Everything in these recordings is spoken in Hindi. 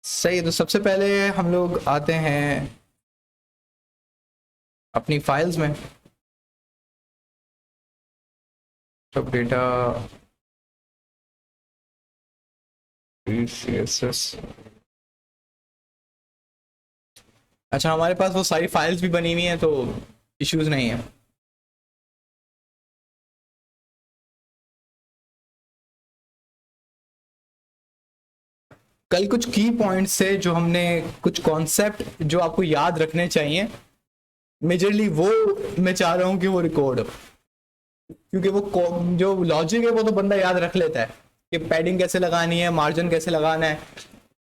सही है। तो सबसे पहले हम लोग आते हैं अपनी फाइल्स में। तो डेटा CSS, अच्छा हमारे पास वो सारी फाइल्स भी बनी हुई हैं तो इश्यूज नहीं है। कल कुछ की पॉइंट्स थे जो हमने, कुछ कॉन्सेप्ट जो आपको याद रखने चाहिए, मेजरली वो मैं चाह रहा हूँ कि वो रिकॉर्ड हो, क्योंकि वो जो लॉजिक है वो तो बंदा याद रख लेता है कि पैडिंग कैसे लगानी है, मार्जिन कैसे लगाना है,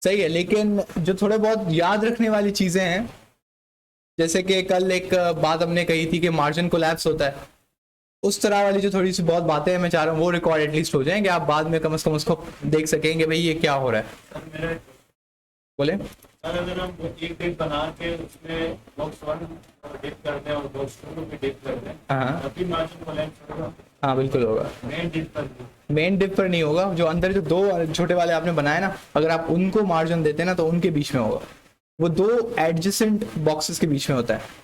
सही है। लेकिन जो थोड़े बहुत याद रखने वाली चीज़ें हैं, जैसे कि कल एक बात हमने कही थी कि मार्जिन कोलैप्स होता है, उस तरह वाली जो थोड़ी सी बहुत बातें हैं मैं चाह रहा हूँ वो रिकॉर्ड एटलीस्ट हो जाएंगे, आप बाद में कम से कम उसको देख सकेंगे भाई ये क्या हो रहा है। बोले सर अगर हम एक डिप बना के उसमें बॉक्स 1 डिप कर दें और बॉक्स 2 भी डिप कर दें, हाँ तभी मार्जिन कोलैप्स होगा। हाँ बिल्कुल होगा। मेन डिप पर मेन डिप पर नहीं होगा, जो अंदर जो दो छोटे वाले आपने बनाए ना, अगर आप उनको मार्जिन देते हैं ना तो उनके बीच में होगा, वो दो एडजेसेंट बॉक्सेस के बीच में होता है।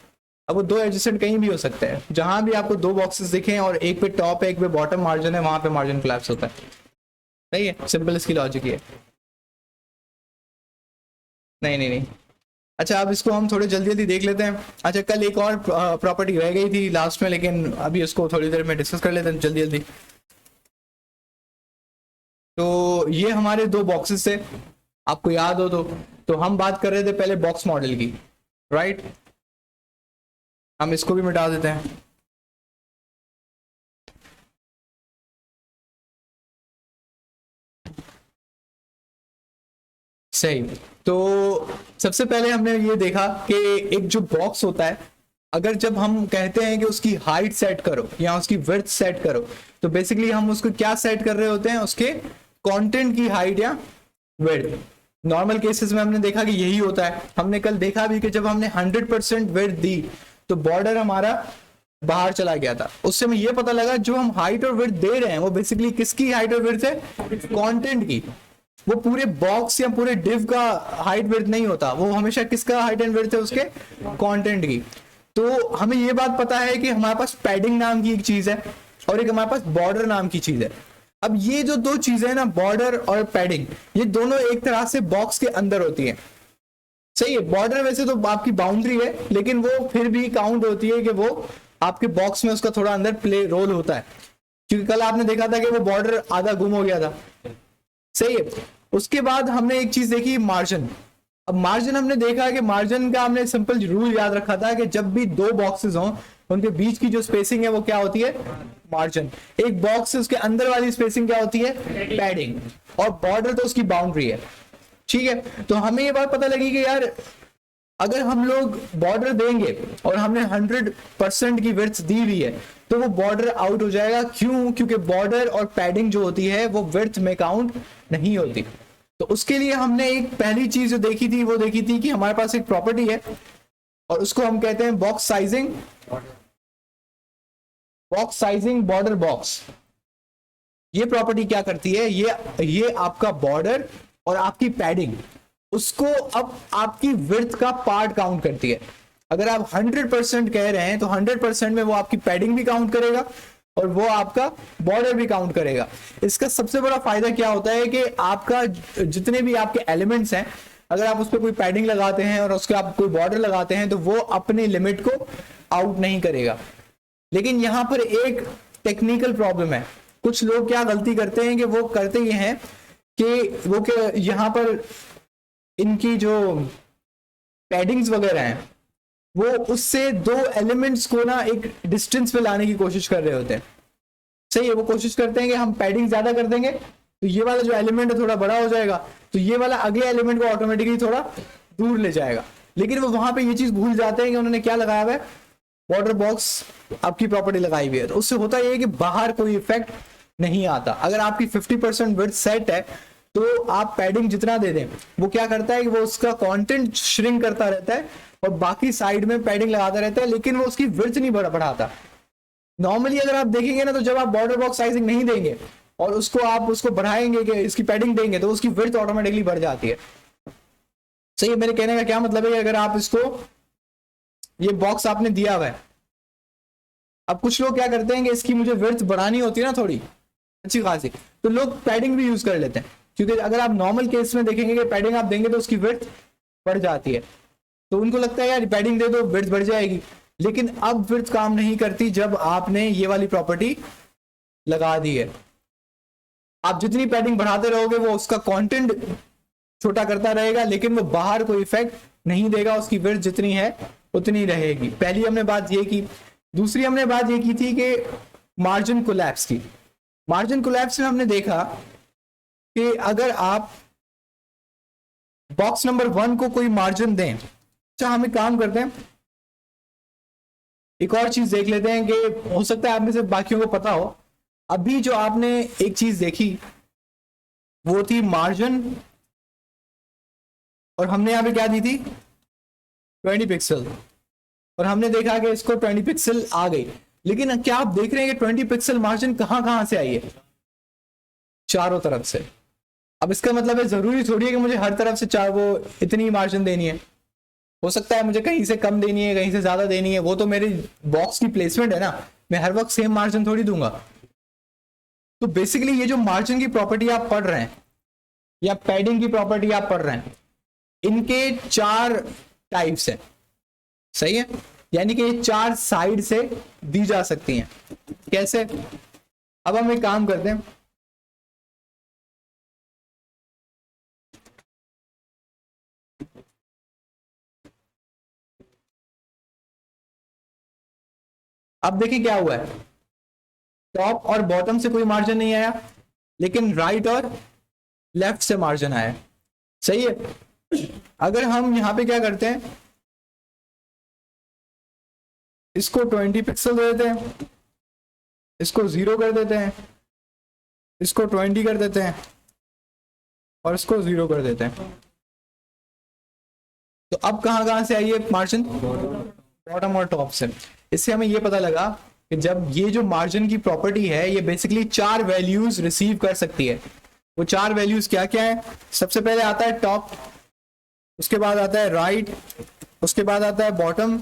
अब वो दो एडजेसेंट कहीं भी हो सकते हैं, जहां भी आपको दो बॉक्सेस दिखें और एक पे टॉप है एक पे बॉटम मार्जिन है, वहां पे मार्जिन कोलैप्स होता है। सही है, सिंपल इसकी लॉजिक है। नहीं नहीं नहीं, अच्छा अब इसको हम थोड़े जल्दी जल्दी देख लेते हैं। अच्छा कल एक और प्रॉपर्टी रह गई थी लास्ट में, लेकिन अभी उसको थोड़ी देर में डिस्कस कर लेते हैं जल्दी जल्दी। तो ये हमारे दो बॉक्सेस थे, आपको याद हो तो हम बात कर रहे थे पहले बॉक्स मॉडल की, राइट। हम इसको भी मिटा देते हैं। सही। तो सबसे पहले हमने ये देखा कि एक जो बॉक्स होता है, अगर जब हम कहते हैं कि उसकी हाइट सेट करो या उसकी विड्थ सेट करो, तो बेसिकली हम उसको क्या सेट कर रहे होते हैं, उसके कंटेंट की हाइट या विड्थ। नॉर्मल केसेस में हमने देखा कि यही होता है। हमने कल देखा भी कि जब हमने 100% विड्थ दी तो बॉर्डर हमारा बाहर चला गया था। उससे हमें यह पता लगा जो हम हाइट और विड्थ दे रहे हैं वो बेसिकली किसकी हाइट और विड्थ है, कंटेंट की। वो पूरे बॉक्स या पूरे डिव का हाइट विड्थ नहीं होता, वो हमेशा किसका हाइट एंड विड्थ है, उसके कंटेंट की। तो हमें ये बात पता है कि हमारे पास पैडिंग नाम की एक चीज है और एक हमारे पास बॉर्डर नाम की चीज है। अब ये जो दो चीजें हैं ना, बॉर्डर और पैडिंग, ये दोनों एक तरह से बॉक्स के अंदर होती है। सही है, बॉर्डर वैसे तो आपकी बाउंड्री है, लेकिन वो फिर भी काउंट होती है कि वो आपके बॉक्स में उसका थोड़ा अंदर प्ले रोल होता है, क्योंकि कल आपने देखा था कि वो बॉर्डर आधा गुम हो गया था। सही है। उसके बाद हमने एक चीज देखी, मार्जिन। अब मार्जिन हमने देखा कि मार्जिन का हमने सिंपल रूल याद रखा था कि जब भी दो बॉक्सेस हों उनके बीच की जो स्पेसिंग है वो क्या होती है, मार्जिन। एक बॉक्स से उसके अंदर वाली स्पेसिंग क्या होती है, पैडिंग। और बॉर्डर तो उसकी बाउंड्री है। ठीक है, तो हमें ये बात पता लगी कि यार अगर हम लोग बॉर्डर देंगे और हमने 100% की विड्थ दी हुई है तो वो बॉर्डर आउट हो जाएगा। क्यों? क्योंकि बॉर्डर और पैडिंग जो होती है वो विड्थ में काउंट नहीं होती। तो उसके लिए हमने एक पहली चीज जो देखी थी वो देखी थी कि हमारे पास एक प्रॉपर्टी है और उसको हम कहते हैं box sizing. Box sizing border box. ये प्रॉपर्टी क्या करती है, ये आपका बॉर्डर और आपकी पैडिंग, उसको अब आपकी विड्थ का पार्ट काउंट करती है। अगर आप 100% कह रहे हैं तो 100% में वो आपकी पैडिंग भी काउंट करेगा और वो आपका बॉर्डर भी काउंट करेगा। इसका सबसे बड़ा फायदा क्या होता है कि आपका जितने भी आपके एलिमेंट्स हैं, अगर आप उस पर कोई पैडिंग लगाते हैं और उसके आप कोई बॉर्डर लगाते हैं तो वो अपने लिमिट को आउट नहीं करेगा। लेकिन यहां पर एक टेक्निकल प्रॉब्लम है। कुछ लोग क्या गलती करते हैं कि वो करते ये हैं कि वो यहां पर इनकी जो पैडिंग्स वगैरह हैं वो उससे दो एलिमेंट्स को ना एक डिस्टेंस पे लाने की कोशिश कर रहे होते हैं। सही है, वो कोशिश करते हैं कि हम पैडिंग ज्यादा कर देंगे तो ये वाला जो एलिमेंट है थोड़ा बड़ा हो जाएगा, तो ये वाला अगले एलिमेंट को ऑटोमेटिकली थोड़ा दूर ले जाएगा। लेकिन वो वहां पे ये चीज भूल जाते हैं कि उन्होंने क्या लगाया हुआ है, बॉर्डर बॉक्स आपकी प्रॉपर्टी लगाई हुई है। तो उससे होता यह है कि बाहर कोई इफेक्ट नहीं आता। अगर आपकी 50% विड्थ सेट है तो आप पैडिंग जितना दे दें वो क्या करता है कि वो उसका कंटेंट श्रिंक करता रहता है और बाकी साइड में पैडिंग लगाता रहता है, लेकिन वो उसकी विड्थ नहीं बढ़ाता। नॉर्मली अगर आप देखेंगे ना तो जब आप बॉर्डर बॉक्स साइजिंग नहीं देंगे और उसको आप उसको बढ़ाएंगे कि इसकी पैडिंग देंगे तो उसकी विड्थ ऑटोमेटिकली बढ़ जाती है। सही है, मेरे कहने का क्या मतलब है कि अगर आप इसको, ये बॉक्स आपने दिया हुआ है, अब कुछ लोग क्या करते हैं कि इसकी मुझे विड्थ बढ़ानी होती है ना थोड़ी अच्छी खासी, तो लोग पैडिंग भी यूज कर लेते हैं, क्योंकि अगर आप नॉर्मल केस में देखेंगे कि पैडिंग आप देंगे तो उसकी विड्थ बढ़ जाती है, तो उनको लगता है यार पैडिंग दे दो विड्थ बढ़ जाएगी, लेकिन अब विड्थ काम नहीं करती जब आपने ये वाली प्रॉपर्टी लगा दी है। आप जितनी पैडिंग बढ़ाते रहोगे वो उसका कंटेंट छोटा करता रहेगा, लेकिन वो बाहर कोई इफेक्ट नहीं देगा, उसकी विड्थ जितनी है उतनी रहेगी। पहली हमने बात ये की। दूसरी हमने बात ये की थी कि मार्जिन कोलैप्स की। मार्जिन कोलैप्स में हमने देखा कि अगर आप बॉक्स नंबर 1 को कोई मार्जिन दें, अच्छा हम एक काम करते हैं, एक और चीज देख लेते हैं कि हो सकता है आप में से बाकियों को पता हो। अभी जो आपने एक चीज देखी वो थी मार्जिन, और हमने यहां पे क्या दी थी 20 पिक्सल, और हमने देखा कि इसको 20 पिक्सल आ गई, लेकिन क्या आप देख रहे हैं कि 20 पिक्सल मार्जिन कहां से आई है? चारों तरफ से। अब इसका मतलब है जरूरी थोड़ी है कि मुझे हर तरफ से चार वो इतनी मार्जिन देनी है, हो सकता है मुझे कहीं से कम देनी है, कहीं से ज्यादा देनी है, वो तो मेरी बॉक्स की प्लेसमेंट है ना, मैं हर वक्त सेम मार्जिन थोड़ी दूंगा। तो बेसिकली ये जो मार्जिन की प्रॉपर्टी आप पढ़ रहे हैं या पैडिंग की प्रॉपर्टी आप पढ़ रहे हैं, इनके 4 टाइप्स हैं, सही है, यानी कि ये 4 साइड से दी जा सकती हैं। कैसे? अब हम एक काम करते हैं, अब देखिए क्या हुआ है, टॉप और बॉटम से कोई मार्जिन नहीं आया, लेकिन राइट और लेफ्ट से मार्जिन आया, सही है। अगर हम यहां पे क्या करते हैं, इसको 20 पिक्सल दे देते हैं, इसको 0 कर देते हैं, इसको 20 कर देते हैं, और इसको 0 कर देते हैं, तो अब कहां से आई है मार्जिन? बॉटम और टॉप से। इससे हमें यह पता लगा कि जब ये जो मार्जिन की प्रॉपर्टी है ये बेसिकली 4 वैल्यूज रिसीव कर सकती है। वो 4 वैल्यूज क्या क्या है? सबसे पहले आता है टॉप, उसके बाद आता है राइट, उसके बाद आता है बॉटम,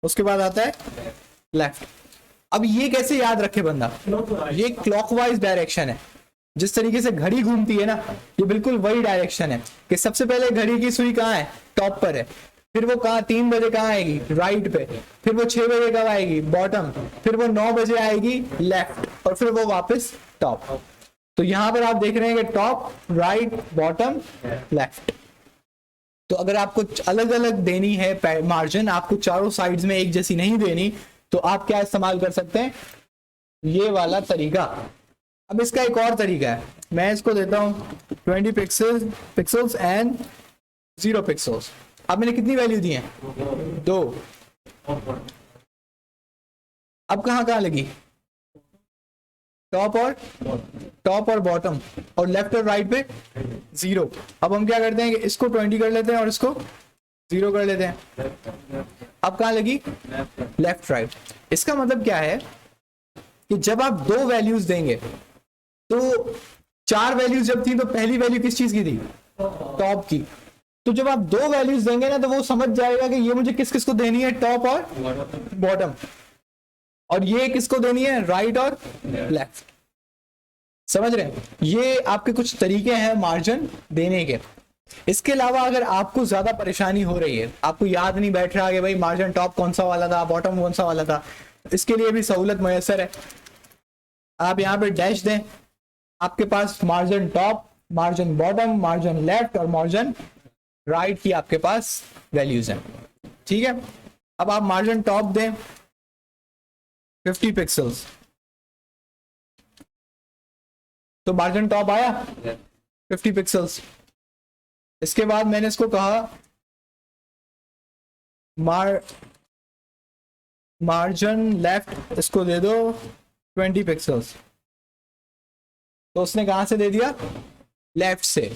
उसके बाद आता है लेफ्ट। अब ये कैसे याद रखे बंदा? ये क्लॉकवाइज डायरेक्शन है, जिस तरीके से घड़ी घूमती है ना, ये बिल्कुल वही डायरेक्शन है कि सबसे पहले घड़ी की सुई कहाँ है? टॉप पर है, फिर वो कहाँ 3 बजे कहाँ आएगी? राइट पे, फिर वो 6 बजे कब आएगी? बॉटम, फिर वो 9 बजे आएगी लेफ्ट, और फिर वो वापस टॉप। तो यहां पर आप देख रहे हैं कि टॉप, राइट, बॉटम, लेफ्ट। तो अगर आपको अलग अलग देनी है मार्जिन, आपको चारों साइड्स में एक जैसी नहीं देनी, तो आप क्या इस्तेमाल कर सकते हैं? ये वाला तरीका। अब इसका एक और तरीका है, मैं इसको देता हूं 20 पिक्सल्स एंड 0 पिक्सल्स। अब मैंने कितनी वैल्यू दी है? 2। अब कहां लगी? टॉप और बॉटम, और लेफ्ट और राइट पे 0। अब हम क्या करते हैं कि इसको 20 कर लेते हैं और इसको 0 कर लेते हैं। अब कहां लगी? Left right. इसका मतलब क्या है कि जब आप 2 वैल्यूज देंगे, तो 4 वैल्यूज जब थी तो पहली वैल्यू किस चीज की थी? टॉप की। तो जब आप 2 वैल्यूज देंगे ना, तो वो समझ जाएगा कि ये मुझे किस किस को देनी है? टॉप और बॉटम। और ये किसको देनी है? राइट और लेफ्ट। समझ रहे हैं? ये आपके कुछ तरीके हैं मार्जिन देने के। इसके अलावा अगर आपको ज्यादा परेशानी हो रही है, आपको याद नहीं बैठ रहा कि भाई मार्जिन टॉप कौन सा वाला था, बॉटम कौन सा वाला था, इसके लिए भी सहूलत मैसर है। आप यहाँ पे डैश दें, आपके पास margin top, margin bottom, margin left और मार्जिन राइट की आपके पास वैल्यूज हैं, ठीक है। अब आप मार्जिन टॉप दें 50 पिक्सल्स, तो मार्जिन टॉप आया 50 पिक्सल्स। इसके बाद मैंने इसको कहा मार्जिन लेफ्ट, इसको दे दो 20 पिक्सल्स, तो उसने कहां से दे दिया? लेफ्ट से।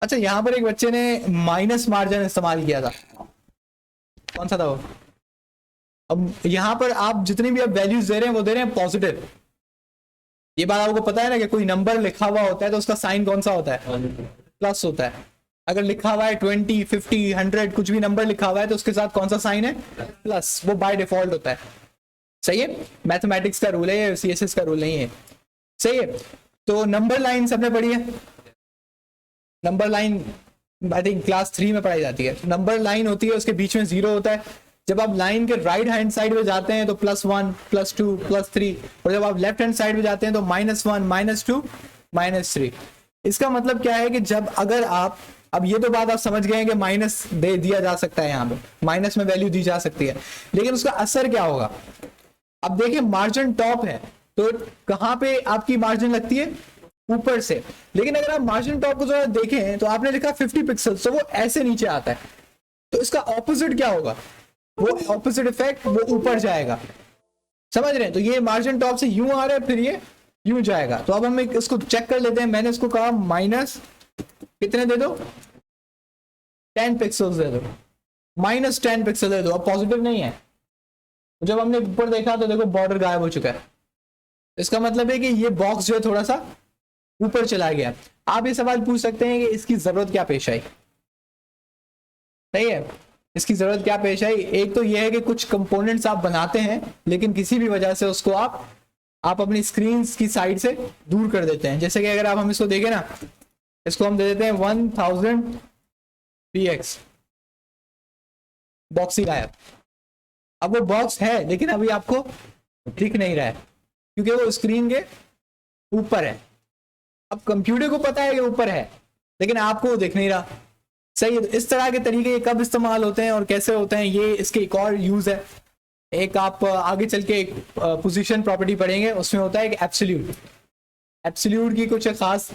अच्छा, यहां पर एक बच्चे ने माइनस मार्जिन इस्तेमाल किया था, कौन सा था वो? अब यहां पर आप जितनी भी आप वैल्यूज दे रहे हैं वो दे रहे हैं पॉजिटिव। ये बात आपको पता है ना कि कोई नंबर लिखा हुआ होता है तो उसका साइन कौन सा होता है? प्लस होता है। अगर लिखा हुआ है 20, 50, 100 कुछ भी नंबर लिखा हुआ है तो उसके साथ कौन सा साइन है, प्लस, वो बाय डिफॉल्ट होता है। सही है, मैथमेटिक्स का रूल है, सीएसएस का रूल नहीं है। सही है, तो नंबर लाइन सबने पढ़ी है, number line I think class 3 में पढ़ाई जाती है। नंबर लाइन होती है, उसके बीच में 0 होता है। जब आप लाइन के राइट हैंड साइड में जाते हैं तो +1, +2, +3, और जब आप लेफ्ट हैंड साइड में जाते हैं तो -1, -2, -3। इसका मतलब क्या है कि जब अगर आप, अब ये तो बात आप समझ गए हैं कि माइनस दे दिया जा सकता है, यहाँ पे माइनस में वैल्यू दी जा सकती है, लेकिन उसका असर क्या होगा। अब देखिए मार्जिन टॉप है तो कहाँ पे आपकी मार्जिन लगती है, ऊपर से। लेकिन अगर आप मार्जिन टॉप को जरा देखें तो आपने लिखा 50 पिक्सल, तो वो ऐसे नीचे आता है। तो इसका ऑपोजिट क्या होगा, वो ऑपोजिट इफेक्ट वो ऊपर जाएगा। समझ रहे हैं, तो ये मार्जिन टॉप से यूं आ रहा है, फिर ये यूं जाएगा। तो अब हम इसको चेक कर लेते हैं। मैंने इसको कहा माइनस कितने दे दो, 10 पिक्सल्स दे दो, -10 पिक्सल दे दो। अब पॉजिटिव नहीं है, तो जब हमने ऊपर देखा तो देखो बॉर्डर गायब हो चुका है। इसका मतलब है कि ये बॉक्स जो है थोड़ा सा ऊपर चला गया। आप ये सवाल पूछ सकते हैं कि इसकी जरूरत क्या पेश आई। सही है, इसकी जरूरत क्या पेश आई। एक तो ये है कि कुछ कंपोनेंट्स आप बनाते हैं लेकिन किसी भी वजह से उसको आप अपनी स्क्रीन की साइड से दूर कर देते हैं। जैसे कि अगर हम इसको देखें ना, इसको हम दे देते हैं 1000 px, बॉक्स ही गायब। अब वो बॉक्स है लेकिन अभी आपको दिख नहीं रहा है क्योंकि वो स्क्रीन के ऊपर है। अब कंप्यूटर को पता है कि ऊपर है लेकिन आपको वो दिख नहीं रहा। सही है, तो इस तरह के तरीके कब इस्तेमाल होते हैं और कैसे होते हैं, ये इसके एक और यूज है। एक आप आगे चल के एक पोजीशन प्रॉपर्टी पढ़ेंगे, उसमें होता है कि एब्सोल्यूट, एब्सोल्यूट की कुछ खास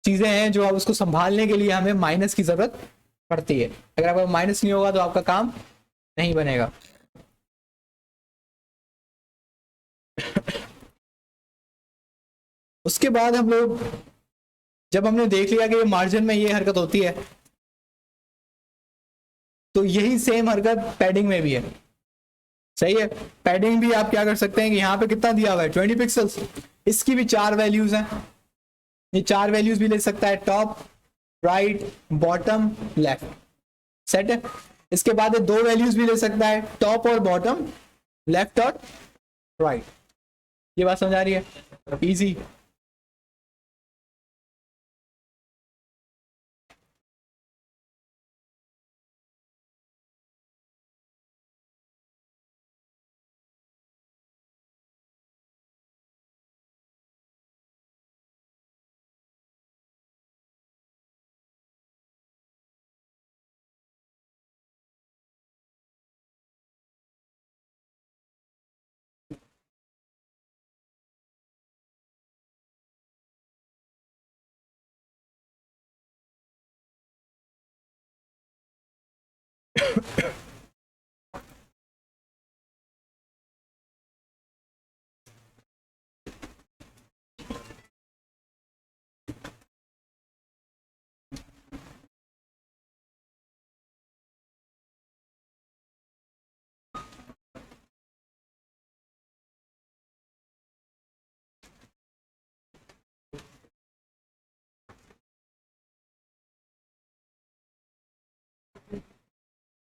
चीजें हैं जो आप उसको संभालने के लिए हमें माइनस की जरूरत पड़ती है। अगर आपका माइनस नहीं होगा तो आपका काम नहीं बनेगा। उसके बाद हम लोग, जब हमने देख लिया कि मार्जिन में ये हरकत होती है, तो यही सेम हरकत पैडिंग में भी है। सही है, पैडिंग भी आप क्या कर सकते हैं कि यहाँ पे कितना दिया हुआ है 20 पिक्सल्स, इसकी भी 4 वैल्यूज हैं। ये 4 वैल्यूज भी ले सकता है, top, right, bottom, left. Set है। इसके बाद ये 2 वैल्यूज भी ले सकता है, टॉप और बॉटम, लेफ्ट और राइट। ये बात समझ आ रही है, इजी।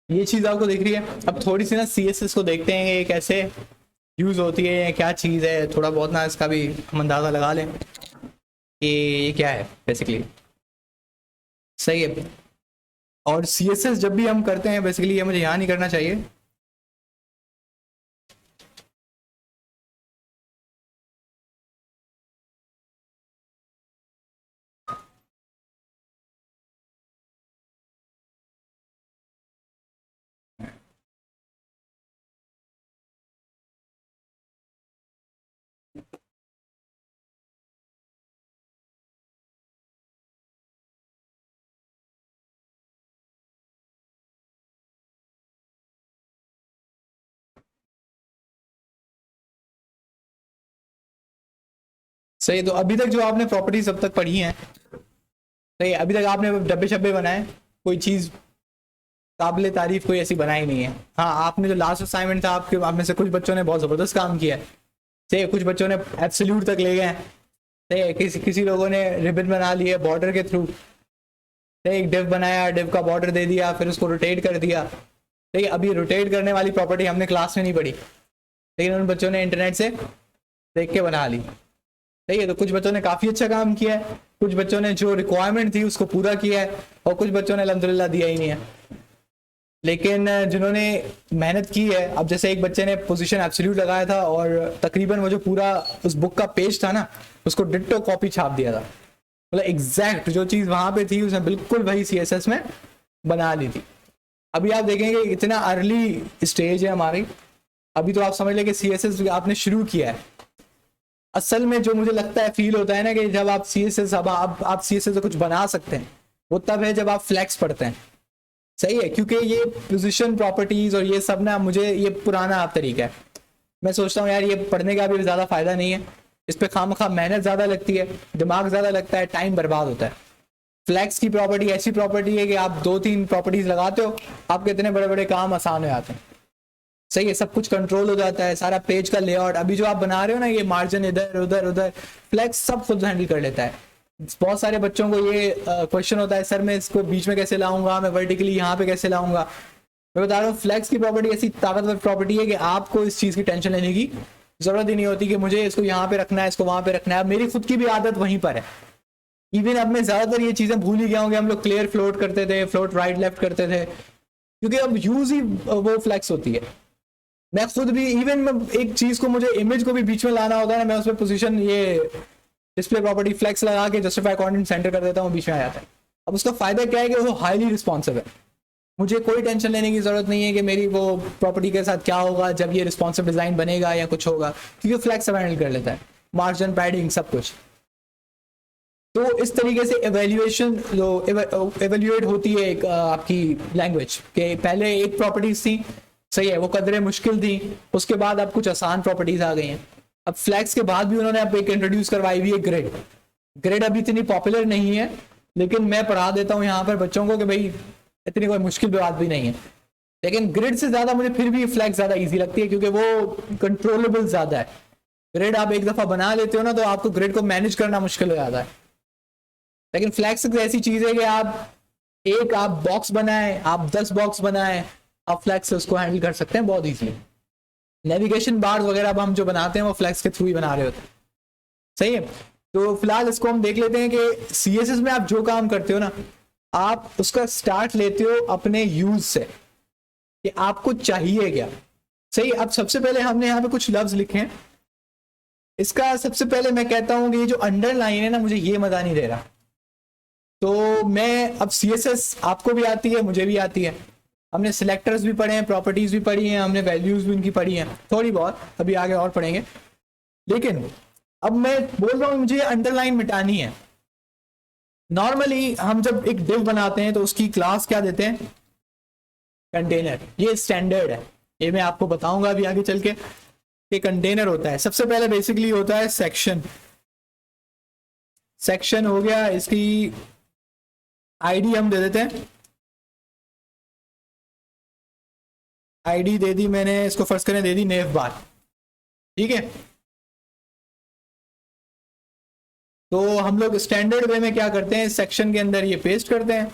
ये चीज आपको दिख रही है। अब थोड़ी सी ना सीएसएस को देखते हैं कि कैसे यूज होती है, क्या चीज है, थोड़ा बहुत ना इसका भी हम अंदाजा लगा लें कि ये क्या है बेसिकली। सही है, और सीएसएस जब भी हम करते हैं बेसिकली, ये मुझे यहाँ नहीं करना चाहिए। सही, तो अभी तक जो आपने प्रॉपर्टीज अब तक पढ़ी हैं, सही, अभी तक आपने डब्बे शब्बे बनाए, कोई चीज काबिले तारीफ कोई ऐसी बनाई नहीं है। हाँ, आपने जो लास्ट असाइनमेंट था, आपके आप में से कुछ बच्चों ने बहुत जबरदस्त काम किया है। सही, कुछ बच्चों ने एब्सोल्यूट तक ले गए हैं। सही, किसी लोगों ने रिबन बना लिए बॉर्डर के थ्रू। एक डिव बनाया, डिव का बॉर्डर दे दिया, फिर उसको रोटेट कर दिया। ठीक है, अभी रोटेट करने वाली प्रॉपर्टी हमने क्लास में नहीं पढ़ी, लेकिन उन बच्चों ने इंटरनेट से देख के बना ली। ठीक है, तो कुछ बच्चों ने काफ़ी अच्छा काम किया है, कुछ बच्चों ने जो रिक्वायरमेंट थी उसको पूरा किया है, और कुछ बच्चों ने अल्हम्दुलिल्लाह दिया ही नहीं है। लेकिन जिन्होंने मेहनत की है, अब जैसे एक बच्चे ने पोजीशन एब्सोल्यूट लगाया था और तकरीबन वो जो पूरा उस बुक का पेज था ना, उसको डिट्टो कॉपी छाप दिया था, मतलब एग्जैक्ट जो चीज़ वहाँ पे थी उसने बिल्कुल वही CSS में बना ली थी। अभी आप देखेंगे इतना अर्ली स्टेज है हमारी, अभी तो आप समझ लें कि CSS आपने शुरू किया है। असल में जो मुझे लगता है फील होता है ना कि जब आप CSS अब आप CSS से कुछ बना सकते हैं, वो तब है जब आप फ्लेक्स पढ़ते हैं। सही है, क्योंकि ये पोजीशन प्रॉपर्टीज और ये सब ना मुझे ये पुराना तरीका है। मैं सोचता हूँ यार ये पढ़ने का भी ज़्यादा फायदा नहीं है, इस पर खामखा मेहनत ज़्यादा लगती है, दिमाग ज़्यादा लगता है, टाइम बर्बाद होता है। फ्लेक्स की प्रॉपर्टी ऐसी प्रॉपर्टी है कि आप 2-3 प्रॉपर्टीज लगाते हो, आपके इतने बड़े बड़े काम आसान हो जाते हैं। सही है, सब कुछ कंट्रोल हो जाता है, सारा पेज का लेआउट अभी जो आप बना रहे हो ना, ये मार्जिन इधर उधर उधर, फ्लेक्स सब खुद हैंडल कर लेता है। बहुत सारे बच्चों को ये क्वेश्चन होता है, सर मैं इसको बीच में कैसे लाऊंगा, मैं वर्टिकली यहाँ पे कैसे लाऊंगा। मैं बता रहा हूँ फ्लेक्स की प्रॉपर्टी ऐसी ताकतवर प्रॉपर्टी है कि आपको इस चीज़ की टेंशन लेने की जरूरत ही नहीं होती कि मुझे इसको यहाँ पे रखना है, इसको वहाँ पे रखना है। अब मेरी खुद की भी आदत वहीं पर है, इवन अब मैं ज़्यादातर ये चीज़ें भूल ही गया हूँ कि हम लोग क्लियर फ्लोट करते थे, फ्लोट राइट लेफ्ट करते थे, क्योंकि अब यूज़ ही वो फ्लेक्स होती है। मैं खुद भी इवन एक चीज़ को मुझे इमेज को भी बीच में लाना होता है ना, मैं उसमें पोजीशन ये डिस्प्ले प्रॉपर्टी फ्लेक्स लगा के जस्टिफाई कंटेंट सेंटर कर देता हूँ, बीच में आ जाता है। अब उसका फायदा क्या है कि वो हाईली रिस्पॉन्सिव है, मुझे कोई टेंशन लेने की जरूरत नहीं है कि मेरी वो प्रॉपर्टी के साथ क्या होगा जब ये रिस्पॉन्सिव डिजाइन बनेगा या कुछ होगा, क्योंकि फ्लेक्स हैंडल कर लेता है, मार्जिन पैडिंग सब कुछ। तो इस तरीके से एवेल्युएशन जो एवेल्युएट होती है एक आपकी लैंग्वेज के, पहले एक प्रॉपर्टीज थी, सही है, वो कदरे मुश्किल थी, उसके बाद अब कुछ आसान प्रॉपर्टीज आ गई हैं। अब फ्लैक्स के बाद भी उन्होंने अब एक इंट्रोड्यूस करवाई हुई है ग्रिड। ग्रिड अभी इतनी पॉपुलर नहीं है, लेकिन मैं पढ़ा देता हूँ यहाँ पर बच्चों को कि भाई इतनी कोई मुश्किल बात भी नहीं है। लेकिन ग्रिड से ज़्यादा मुझे फिर भी फ्लैक्स ज़्यादा ईजी लगती है, क्योंकि वो कंट्रोलेबल ज़्यादा है। ग्रिड आप एक दफ़ा बना लेते हो ना, तो आपको ग्रिड को मैनेज करना मुश्किल हो जाता है। लेकिन फ्लैक्स ऐसी चीज़ है कि आप बॉक्स बनाए, आप 10 बॉक्स बनाए, आप फ्लैक्स से उसको हैंडल कर सकते हैं बहुत ईजिली। नेविगेशन बार्स वगैरह अब हम जो बनाते हैं वो फ्लैक्स के थ्रू ही बना रहे होते हैं। सही है, तो फिलहाल इसको हम देख लेते हैं कि CSS में आप जो काम करते हो ना, आप उसका स्टार्ट लेते हो अपने यूज से कि आपको चाहिए क्या। सही, अब सबसे पहले हमने यहाँ पे कुछ लफ्ज लिखे हैं। इसका सबसे पहले मैं कहता हूँ कि ये जो अंडरलाइन है ना, मुझे ये मजा नहीं दे रहा। तो मैं अब CSS आपको भी आती है, मुझे भी आती है, हमने सिलेक्टर्स भी पढ़े हैं, प्रॉपर्टीज भी पढ़ी हैं, हमने वैल्यूज भी उनकी पढ़ी हैं थोड़ी बहुत, अभी आगे और पढ़ेंगे। लेकिन अब मैं बोल रहा हूँ मुझे अंडरलाइन मिटानी है। नॉर्मली हम जब एक डिव बनाते हैं तो उसकी क्लास क्या देते हैं, कंटेनर। ये स्टैंडर्ड है, ये मैं आपको बताऊंगा अभी आगे चल के कि कंटेनर होता है। सबसे पहले बेसिकली होता है सेक्शन। सेक्शन हो गया, इसकी आईडी हम दे देते हैं, आईडी दे दी मैंने, इसको फर्स्ट करें दे दी नेव बार। ठीक है, तो हम लोग स्टैंडर्ड वे में क्या करते हैं, सेक्शन के अंदर ये पेस्ट करते हैं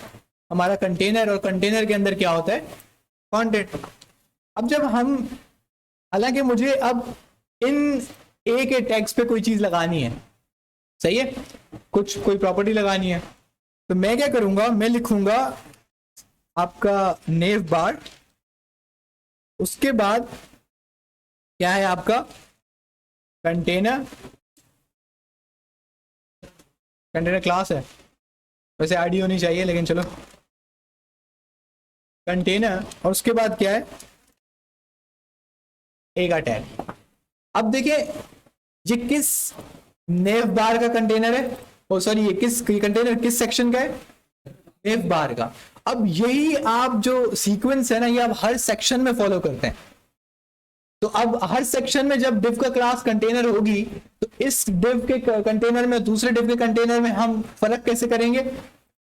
हमारा कंटेनर, और कंटेनर के अंदर क्या होता है, कंटेंट। अब जब हम, हालांकि मुझे अब इन ए के टैग्स पे कोई चीज लगानी है, सही है, कोई प्रॉपर्टी लगानी है, तो मैं क्या करूंगा, मैं लिखूंगा आपका नेव बार, उसके बाद क्या है आपका कंटेनर क्लास है, वैसे आईडी होनी चाहिए लेकिन चलो कंटेनर, और उसके बाद क्या है ए का टैग। अब देखिए ये किस नेव बार का कंटेनर है, ओ सॉरी ये कंटेनर किस सेक्शन का है, नेव बार का। अब यही आप जो सीक्वेंस है ना, ये आप हर सेक्शन में फॉलो करते हैं। तो अब हर सेक्शन में जब डिव का क्लास कंटेनर होगी, तो इस डिव के कंटेनर में दूसरे डिव के कंटेनर में हम फर्क कैसे करेंगे,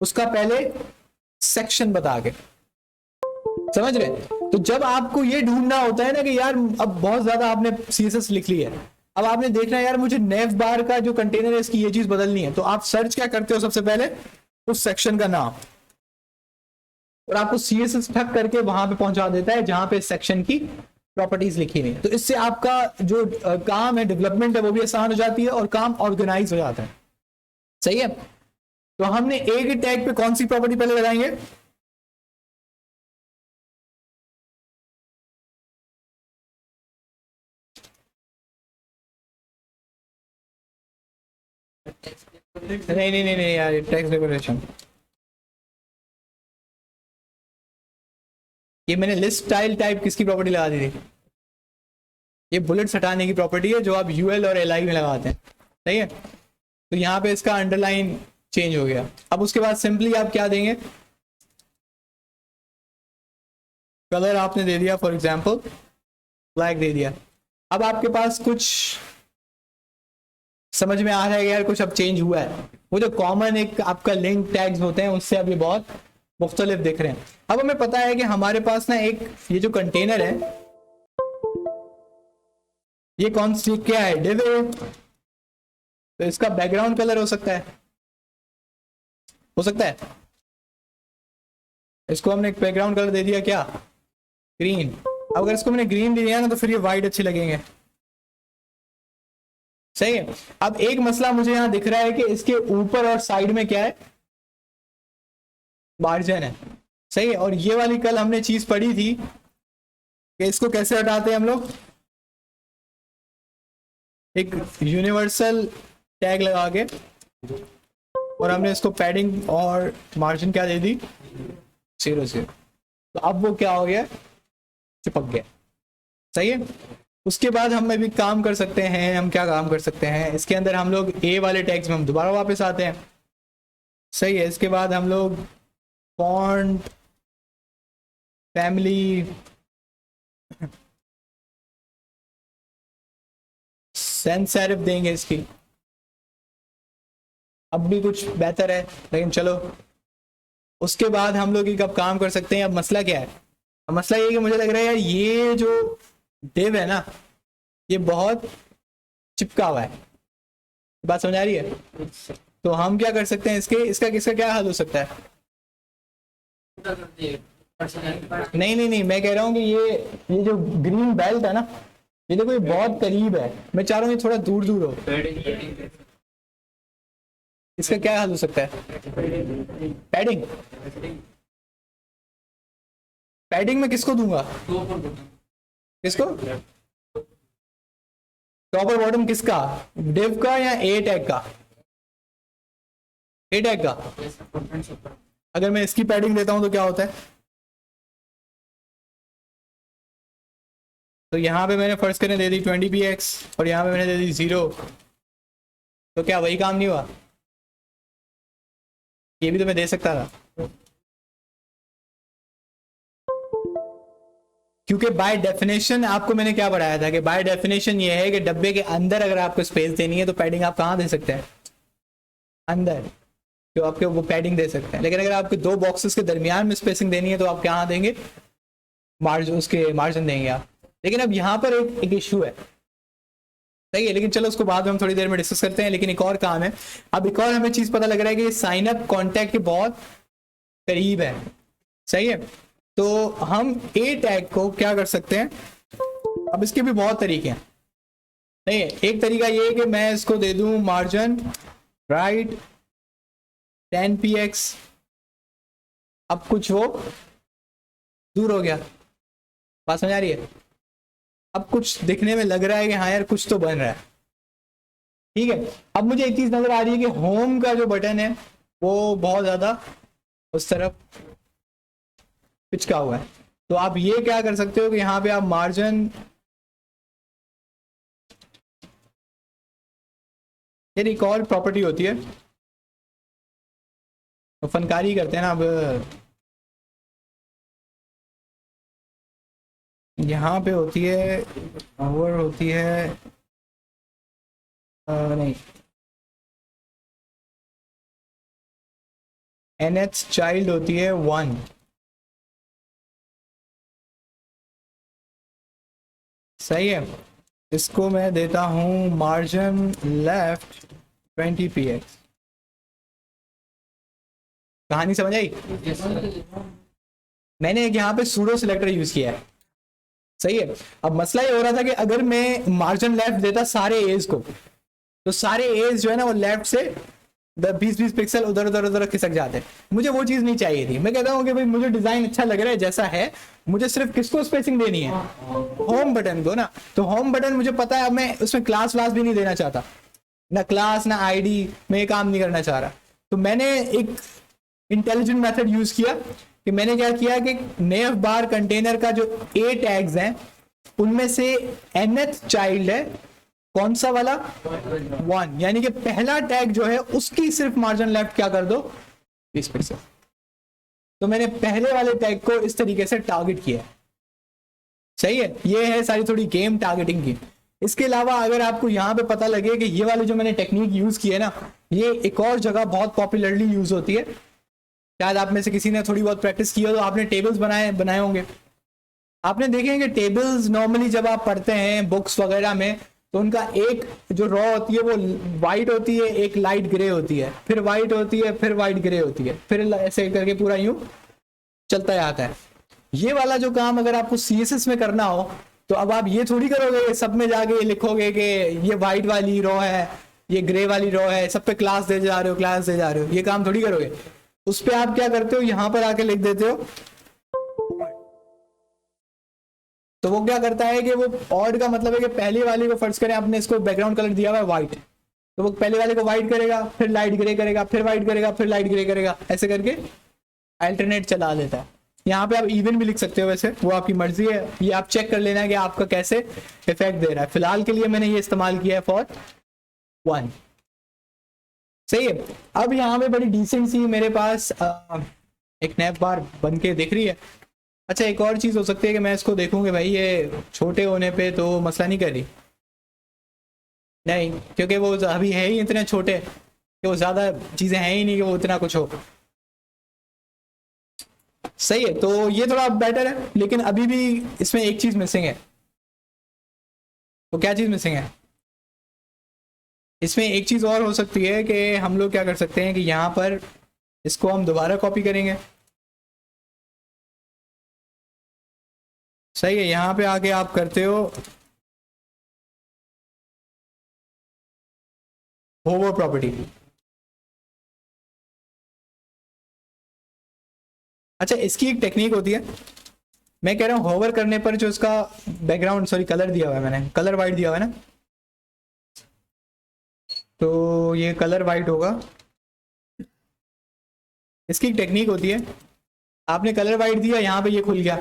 उसका पहले सेक्शन बता के, समझ रहे। तो जब आपको ये ढूंढना होता है ना कि यार अब बहुत ज्यादा आपने CSS लिख ली है, अब आपने देखना है यार मुझे नेव बार का जो कंटेनर है इसकी ये चीज बदलनी है, तो आप सर्च क्या करते हो, सबसे पहले उस सेक्शन का नाम, और आपको CSS ठक करके वहां पे पहुंचा देता है जहां पे सेक्शन की प्रॉपर्टीज लिखी हुई है। तो इससे आपका जो काम है, डेवलपमेंट है, वो भी आसान हो जाती है और काम ऑर्गेनाइज हो जाता है। सही है। तो हमने एक टैग पे कौन सी प्रॉपर्टी पहले लगाएंगे? नहीं नहीं नहीं नहीं यार, टेक्स्ट डेकोरेशन, ये मैंने लिस्ट स्टाइल टाइप किसकी प्रॉपर्टी लगा दी थी? ये बुलेट्स हटाने की प्रॉपर्टी है जो आप यूएल और एलआई में लगाते हैं। सही है। तो यहाँ पे इसका अंडरलाइन चेंज हो गया। अब उसके बाद सिंपली आप क्या देंगे? कलर आपने दे दिया, फॉर एग्जांपल ब्लैक दे दिया। अब आपके पास कुछ समझ में आ रहा है यार, कुछ अब चेंज हुआ है। वो जो कॉमन एक आपका लिंक टैग्स होते हैं उससे अभी बहुत मुख्तलिफ दिख रहे हैं। अब हमें पता है कि हमारे पास ना एक ये जो कंटेनर है, ये कौन सी क्या है? डिव है। तो इसका बैकग्राउंड कलर हो सकता है, हो सकता है। इसको हमने एक बैकग्राउंड कलर दे दिया, क्या? ग्रीन। अब अगर इसको मैंने ग्रीन दे दिया ना तो फिर ये वाइट अच्छे लगेंगे। सही है। अब एक मसला मुझे यहां दिख रहा है कि इसके ऊपर और साइड में क्या है? मार्जिन है। सही है। और ये वाली कल हमने चीज पढ़ी थी कि इसको कैसे हटाते हैं हम लोग? एक यूनिवर्सल टैग लगा के, और हमने इसको पैडिंग और मार्जिन क्या दे दी? 0 तो अब वो क्या हो गया? चिपक गया। सही है। उसके बाद हम भी काम कर सकते हैं। हम क्या काम कर सकते हैं इसके अंदर? हम लोग ए वाले टैग्स में हम दोबारा वापस आते हैं। सही है। इसके बाद हम लोग फॉन्ट, फैमिली, सेंस सेरिफ देंगे इसकी। अब भी कुछ बेहतर है, लेकिन चलो। उसके बाद हम लोग एक अब काम कर सकते हैं। अब मसला क्या है? अब मसला ये है कि मुझे लग रहा है यार ये जो डिव है ना, ये बहुत चिपका हुआ है। बात समझ आ रही है? तो हम क्या कर सकते हैं इसका क्या हल हो सकता है? नहीं नहीं नहीं, मैं कह रहा हूँ कि ये जो ग्रीन बेल्ट है ना, ये देखो ये बहुत करीब है। मैं चाह रहा हूँ ये थोड़ा दूर दूर हो। इसका क्या हल हो सकता है? पैडिंग। पैडिंग में किसको दूंगा? किसको? टॉप और बॉटम किसका? डिव का या ए टैग का? ए टैग का। अगर मैं इसकी पैडिंग देता हूं तो क्या होता है? तो यहां पे मैंने फर्स्ट करने दे दी 20px और यहां पे मैंने दे दी 0। तो क्या वही काम नहीं हुआ? ये भी तो मैं दे सकता था, क्योंकि बाय डेफिनेशन आपको मैंने क्या पढ़ाया था कि बाय डेफिनेशन ये है कि डब्बे के अंदर अगर आपको स्पेस देनी है तो पैडिंग आप कहाँ दे सकते हैं? अंदर। तो आपके वो पैडिंग दे सकते हैं। लेकिन अगर आपके दो बॉक्सेस के दरमियान में स्पेसिंग देनी है तो आप कहाँ देंगे? मार्जिन, उसके मार्जिन देंगे आप। लेकिन अब यहाँ पर एक इशू है। सही है। लेकिन चलो उसको बाद में हम थोड़ी देर में डिस्कस करते हैं। लेकिन एक और काम है। अब एक और हमें चीज पता लग रहा है कि साइन अप कॉन्टैक्ट के बहुत करीब है। सही है। तो हम ए टैग को क्या कर सकते हैं? अब इसके भी बहुत तरीके हैं। नहीं है, एक तरीका ये है कि मैं इसको दे दूं मार्जिन राइट 10px। अब कुछ वो दूर हो गया। बात समझ आ रही है? अब कुछ दिखने में लग रहा है कि हाँ यार कुछ तो बन रहा है। ठीक है। अब मुझे एक चीज नजर आ रही है कि होम का जो बटन है वो बहुत ज्यादा उस तरफ पिचका हुआ है। तो आप ये क्या कर सकते हो कि यहाँ पे आप मार्जिन, ये एक और प्रॉपर्टी होती है तो फनकारी करते हैं ना। अब यहाँ पे होती है ओवर, होती है नहीं, nth चाइल्ड होती है 1। सही है। इसको मैं देता हूं मार्जिन लेफ्ट 20px। कहानी समझ आई? मैंने एक यहाँ पे सूडो सिलेक्टर यूज किया है, सही है। अब मसला ये हो रहा था कि अगर मैं मार्जिन लेफ्ट देता सारे एज को, तो सारे एज जो है ना वो लेफ्ट से 20-20 पिक्सल उधर उधर उधर खिसक जाते हैं। मुझे वो चीज नहीं चाहिए थी। मैं कहता हूँ कि भाई मुझे डिजाइन अच्छा लग रहा है जैसा है, मुझे सिर्फ किसको स्पेसिंग देनी है, होम बटन को ना। तो होम बटन मुझे पता है, अब मैं उसमें क्लास व्लास भी नहीं देना चाहता, ना क्लास ना आईडी, मैं ये काम नहीं करना चाह रहा। तो मैंने एक इंटेलिजेंट मेथड यूज किया कि मैंने क्या किया कि नेव बार कंटेनर का जो ए टैग्स हैं उनमें से nth चाइल्ड है कौन सा वाला, 1, यानी कि पहला टैग जो है उसकी सिर्फ मार्जिन लेफ्ट क्या कर दो, 20 पिक्सल। तो मैंने पहले वाले टैग को इस तरीके से टारगेट किया, सही है। ये है सारी थोड़ी गेम टारगेटिंग की। इसके अलावा अगर आपको यहाँ पे पता लगे कि ये वाली जो मैंने टेक्निक यूज की है ना, ये एक और जगह बहुत पॉपुलरली यूज होती है, शायद आप में से किसी ने थोड़ी बहुत प्रैक्टिस की हो तो आपने टेबल्स बनाए होंगे। आपने देखे कि टेबल्स नॉर्मली जब आप पढ़ते हैं बुक्स वगैरह में, तो उनका एक जो रॉ होती है वो वाइट होती है, एक लाइट ग्रे होती है, फिर वाइट होती है, फिर वाइट ग्रे होती है, फिर ऐसे करके पूरा यूं चलता जाता है। ये वाला जो काम अगर आपको CSS में करना हो तो अब आप ये थोड़ी करोगे सब में जाके ये लिखोगे कि ये वाइट वाली रॉ है, ये ग्रे वाली रॉ है, सब पे क्लास दे जा रहे हो, क्लास दे जा रहे हो, ये काम थोड़ी करोगे। उस पे आप क्या करते हो, यहां पर आके लिख देते हो। तो वो क्या करता है कि वो ऑड का मतलब है कि पहले वाले को फर्ज करें आपने इसको बैकग्राउंड कलर दिया हुआ है व्हाइट, तो वो पहले वाले को व्हाइट करेगा, फिर लाइट ग्रे करेगा, फिर व्हाइट करेगा, फिर लाइट ग्रे करेगा, ऐसे करके अल्टरनेट चला लेता है। यहाँ पे आप इवन भी लिख सकते हो, वैसे वो आपकी मर्जी है, ये आप चेक कर लेना कि आपका कैसे इफेक्ट दे रहा है। फिलहाल के लिए मैंने ये इस्तेमाल किया है फॉर 1, सही है। अब यहाँ पे बड़ी डिसेंट सी मेरे पास एक नैप बार बन के दिख रही है। अच्छा, एक और चीज हो सकती है कि मैं इसको देखूं कि भाई ये छोटे होने पे तो मसला नहीं कर रही, नहीं, क्योंकि वो अभी है ही इतने छोटे कि वो ज्यादा चीजें हैं ही नहीं कि वो इतना कुछ हो, सही है। तो ये थोड़ा बेटर है, लेकिन अभी भी इसमें एक चीज मिसिंग है। तो क्या चीज मिसिंग है इसमें? एक चीज और हो सकती है कि हम लोग क्या कर सकते हैं कि यहाँ पर इसको हम दोबारा कॉपी करेंगे, सही है। यहाँ पे आके आप करते हो होवर प्रॉपर्टी। अच्छा, इसकी एक टेक्निक होती है, मैं कह रहा हूँ होवर करने पर जो इसका बैकग्राउंड, सॉरी कलर दिया हुआ है, मैंने कलर वाइट दिया हुआ है ना, तो ये कलर वाइट होगा। इसकी एक टेक्निक होती है, आपने कलर वाइट दिया, यहाँ पे ये खुल गया,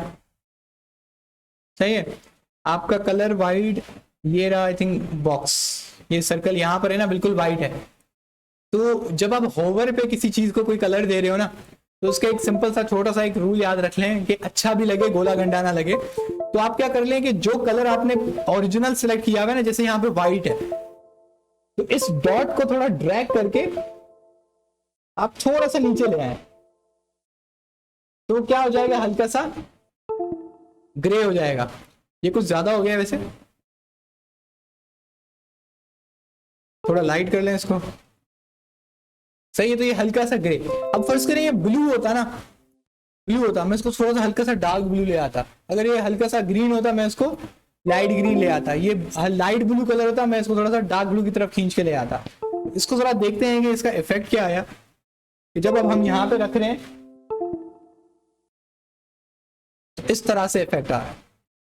सही है। आपका कलर वाइट ये रहा, आई थिंक बॉक्स, ये सर्कल यहाँ पर है ना, बिल्कुल वाइट है। तो जब आप होवर पे किसी चीज को कोई कलर दे रहे हो ना, तो उसका एक सिंपल सा छोटा सा एक रूल याद रख लें कि अच्छा भी लगे, गोला गंडा ना लगे। तो आप क्या कर लें कि जो कलर आपने ओरिजिनल सिलेक्ट किया हुआ है ना, जैसे यहाँ पे व्हाइट है, तो इस डॉट को थोड़ा ड्रैग करके आप थोड़ा सा नीचे ले आए, तो क्या हो जाएगा, हल्का सा ग्रे हो जाएगा। ये कुछ ज्यादा हो गया वैसे, थोड़ा लाइट कर लें इसको, सही है। तो ये हल्का सा ग्रे। अब फर्ज करें ये ब्लू होता ना, ब्लू होता, मैं इसको थोड़ा सा हल्का सा डार्क ब्लू ले आता। अगर ये हल्का सा ग्रीन होता, मैं इसको लाइट ग्रीन ले आता। ये लाइट ब्लू कलर होता, मैं इसको थोड़ा सा डार्क ब्लू की तरफ खींच के ले आता। इसको जरा देखते हैं कि इसका इफेक्ट क्या आया। कि जब अब हम यहाँ पे रख रहे हैं तो इस तरह से इफेक्ट आ रहा है।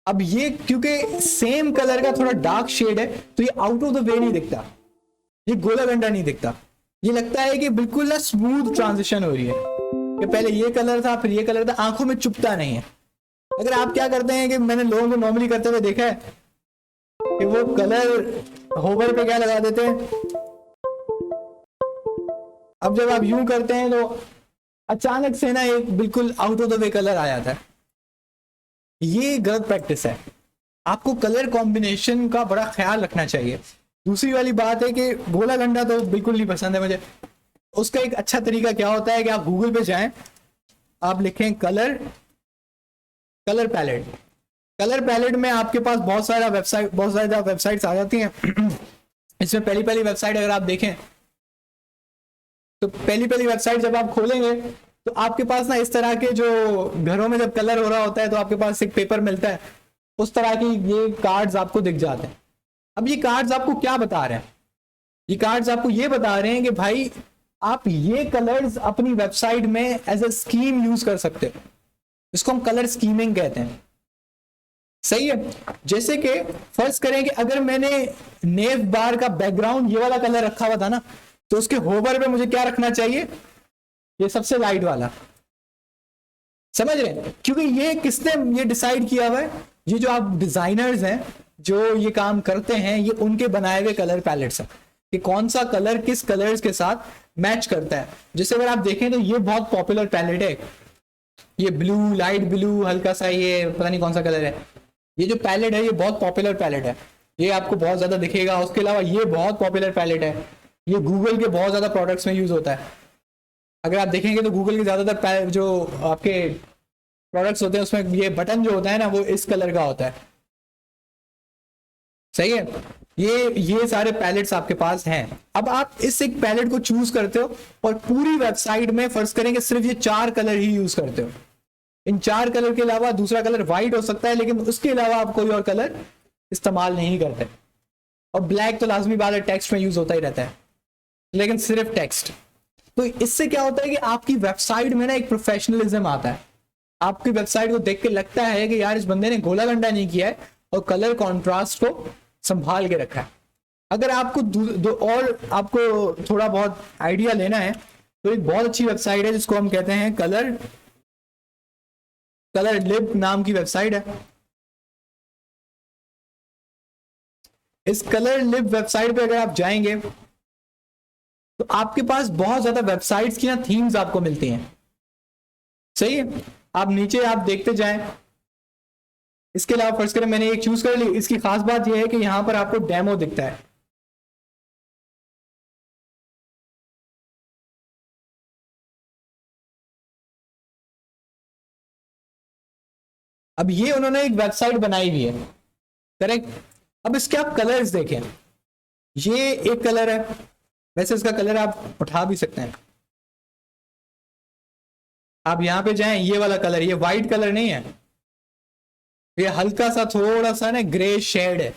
अब ये क्योंकि सेम कलर का थोड़ा डार्क शेड है, तो ये आउट ऑफ द वे नहीं दिखता, ये गोला गंडा नहीं दिखता। ये लगता है कि बिल्कुल ना स्मूथ ट्रांजिशन हो रही है, कि पहले ये कलर था फिर ये कलर था, आंखों में चुभता नहीं है। अगर आप क्या करते हैं कि मैंने लोगों को नॉर्मली करते हुए देखा है कि वो कलर होवर पे क्या लगा देते हैं, अब जब आप यूं करते हैं तो अचानक से ना एक बिल्कुल out of the way colour आ जाता है। ये गलत प्रैक्टिस है, आपको कलर कॉम्बिनेशन का बड़ा ख्याल रखना चाहिए। दूसरी वाली बात है कि गोला गंडा तो बिल्कुल नहीं पसंद है मुझे। उसका एक अच्छा तरीका क्या होता है कि आप गूगल पे जाएं, आप लिखें कलर पैलेट। कलर पैलेट में आपके पास बहुत ज़्यादा वेबसाइट्स आ जाती हैं। इसमें पहली वेबसाइट अगर आप देखें तो पहली वेबसाइट जब आप खोलेंगे तो आपके पास ना इस तरह के जो घरों में जब कलर हो रहा होता है तो आपके पास एक पेपर मिलता है, उस तरह की ये कार्ड्स आपको दिख जाते हैं। अब ये कार्ड्स आपको क्या बता रहे हैं? ये कार्ड्स आपको ये बता रहे हैं कि भाई आप ये कलर्स अपनी वेबसाइट में एज ए स्कीम यूज कर सकते हो, इसको हम कलर स्कीमिंग कहते हैं। सही है। जैसे कि फर्ज करें कि अगर मैंने नेव बार का बैकग्राउंड ये वाला कलर रखा हुआ था ना, तो उसके होवर पे मुझे क्या रखना चाहिए? ये सबसे लाइट वाला। समझ रहे हैं? क्योंकि ये किसने ये डिसाइड किया हुआ है? ये जो आप डिजाइनर्स हैं जो ये काम करते हैं, ये उनके बनाए हुए कलर पैलेट्स हैं कि कौन सा कलर किस कलर्स के साथ मैच करता है। जैसे अगर आप देखें तो ये बहुत पॉपुलर पैलेट है, ये ब्लू, लाइट ब्लू, हल्का सा ये पता नहीं कौन सा कलर है, ये जो पैलेट है ये बहुत पॉपुलर पैलेट है, ये आपको बहुत ज्यादा दिखेगा। उसके अलावा ये बहुत पॉपुलर पैलेट है, ये गूगल के बहुत ज्यादा प्रोडक्ट्स में यूज होता है। अगर आप देखेंगे तो गूगल के ज्यादातर जो आपके प्रोडक्ट्स होते हैं उसमें ये बटन जो होता है ना वो इस कलर का होता है। सही है। ये सारे पैलेट्स आपके पास हैं। अब आप इस एक पैलेट को चूज करते हो और पूरी वेबसाइट में फर्ज करेंगे सिर्फ ये 4 कलर ही यूज करते हो। इन 4 कलर के अलावा दूसरा कलर व्हाइट हो सकता है, लेकिन उसके अलावा आप कोई और कलर इस्तेमाल नहीं करते। और ब्लैक तो लाजमी बात है, टेक्स्ट में यूज होता ही रहता है, लेकिन सिर्फ टेक्स्ट। तो इससे क्या होता है कि आपकी वेबसाइट में ना एक प्रोफेशनलिज्म आता है। आपकी वेबसाइट को देख के लगता है कि यार इस बंदे ने गोला गंडा नहीं किया है और कलर कॉन्ट्रास्ट को संभाल के रखा है। अगर आपको और आपको थोड़ा बहुत आइडिया लेना है तो एक बहुत अच्छी वेबसाइट है जिसको हम कहते हैं कलर लिब नाम की वेबसाइट है। इस कलर लिब वेबसाइट पे अगर आप जाएंगे तो आपके पास बहुत ज्यादा वेबसाइट्स की ना थीम्स आपको मिलती हैं। सही है। आप नीचे आप देखते जाएं। इसके अलावा फर्स्ट करें मैंने एक चूज कर ली। इसकी खास बात यह है कि यहां पर आपको डेमो दिखता है। अब ये उन्होंने एक वेबसाइट बनाई हुई है, करेक्ट। अब इसके आप कलर्स देखें। ये एक कलर है, वैसे इसका कलर आप उठा भी सकते हैं। आप यहां पे जाएं, ये वाला कलर, ये व्हाइट कलर नहीं है, ये हल्का सा थोड़ा सा ना ग्रे शेड है।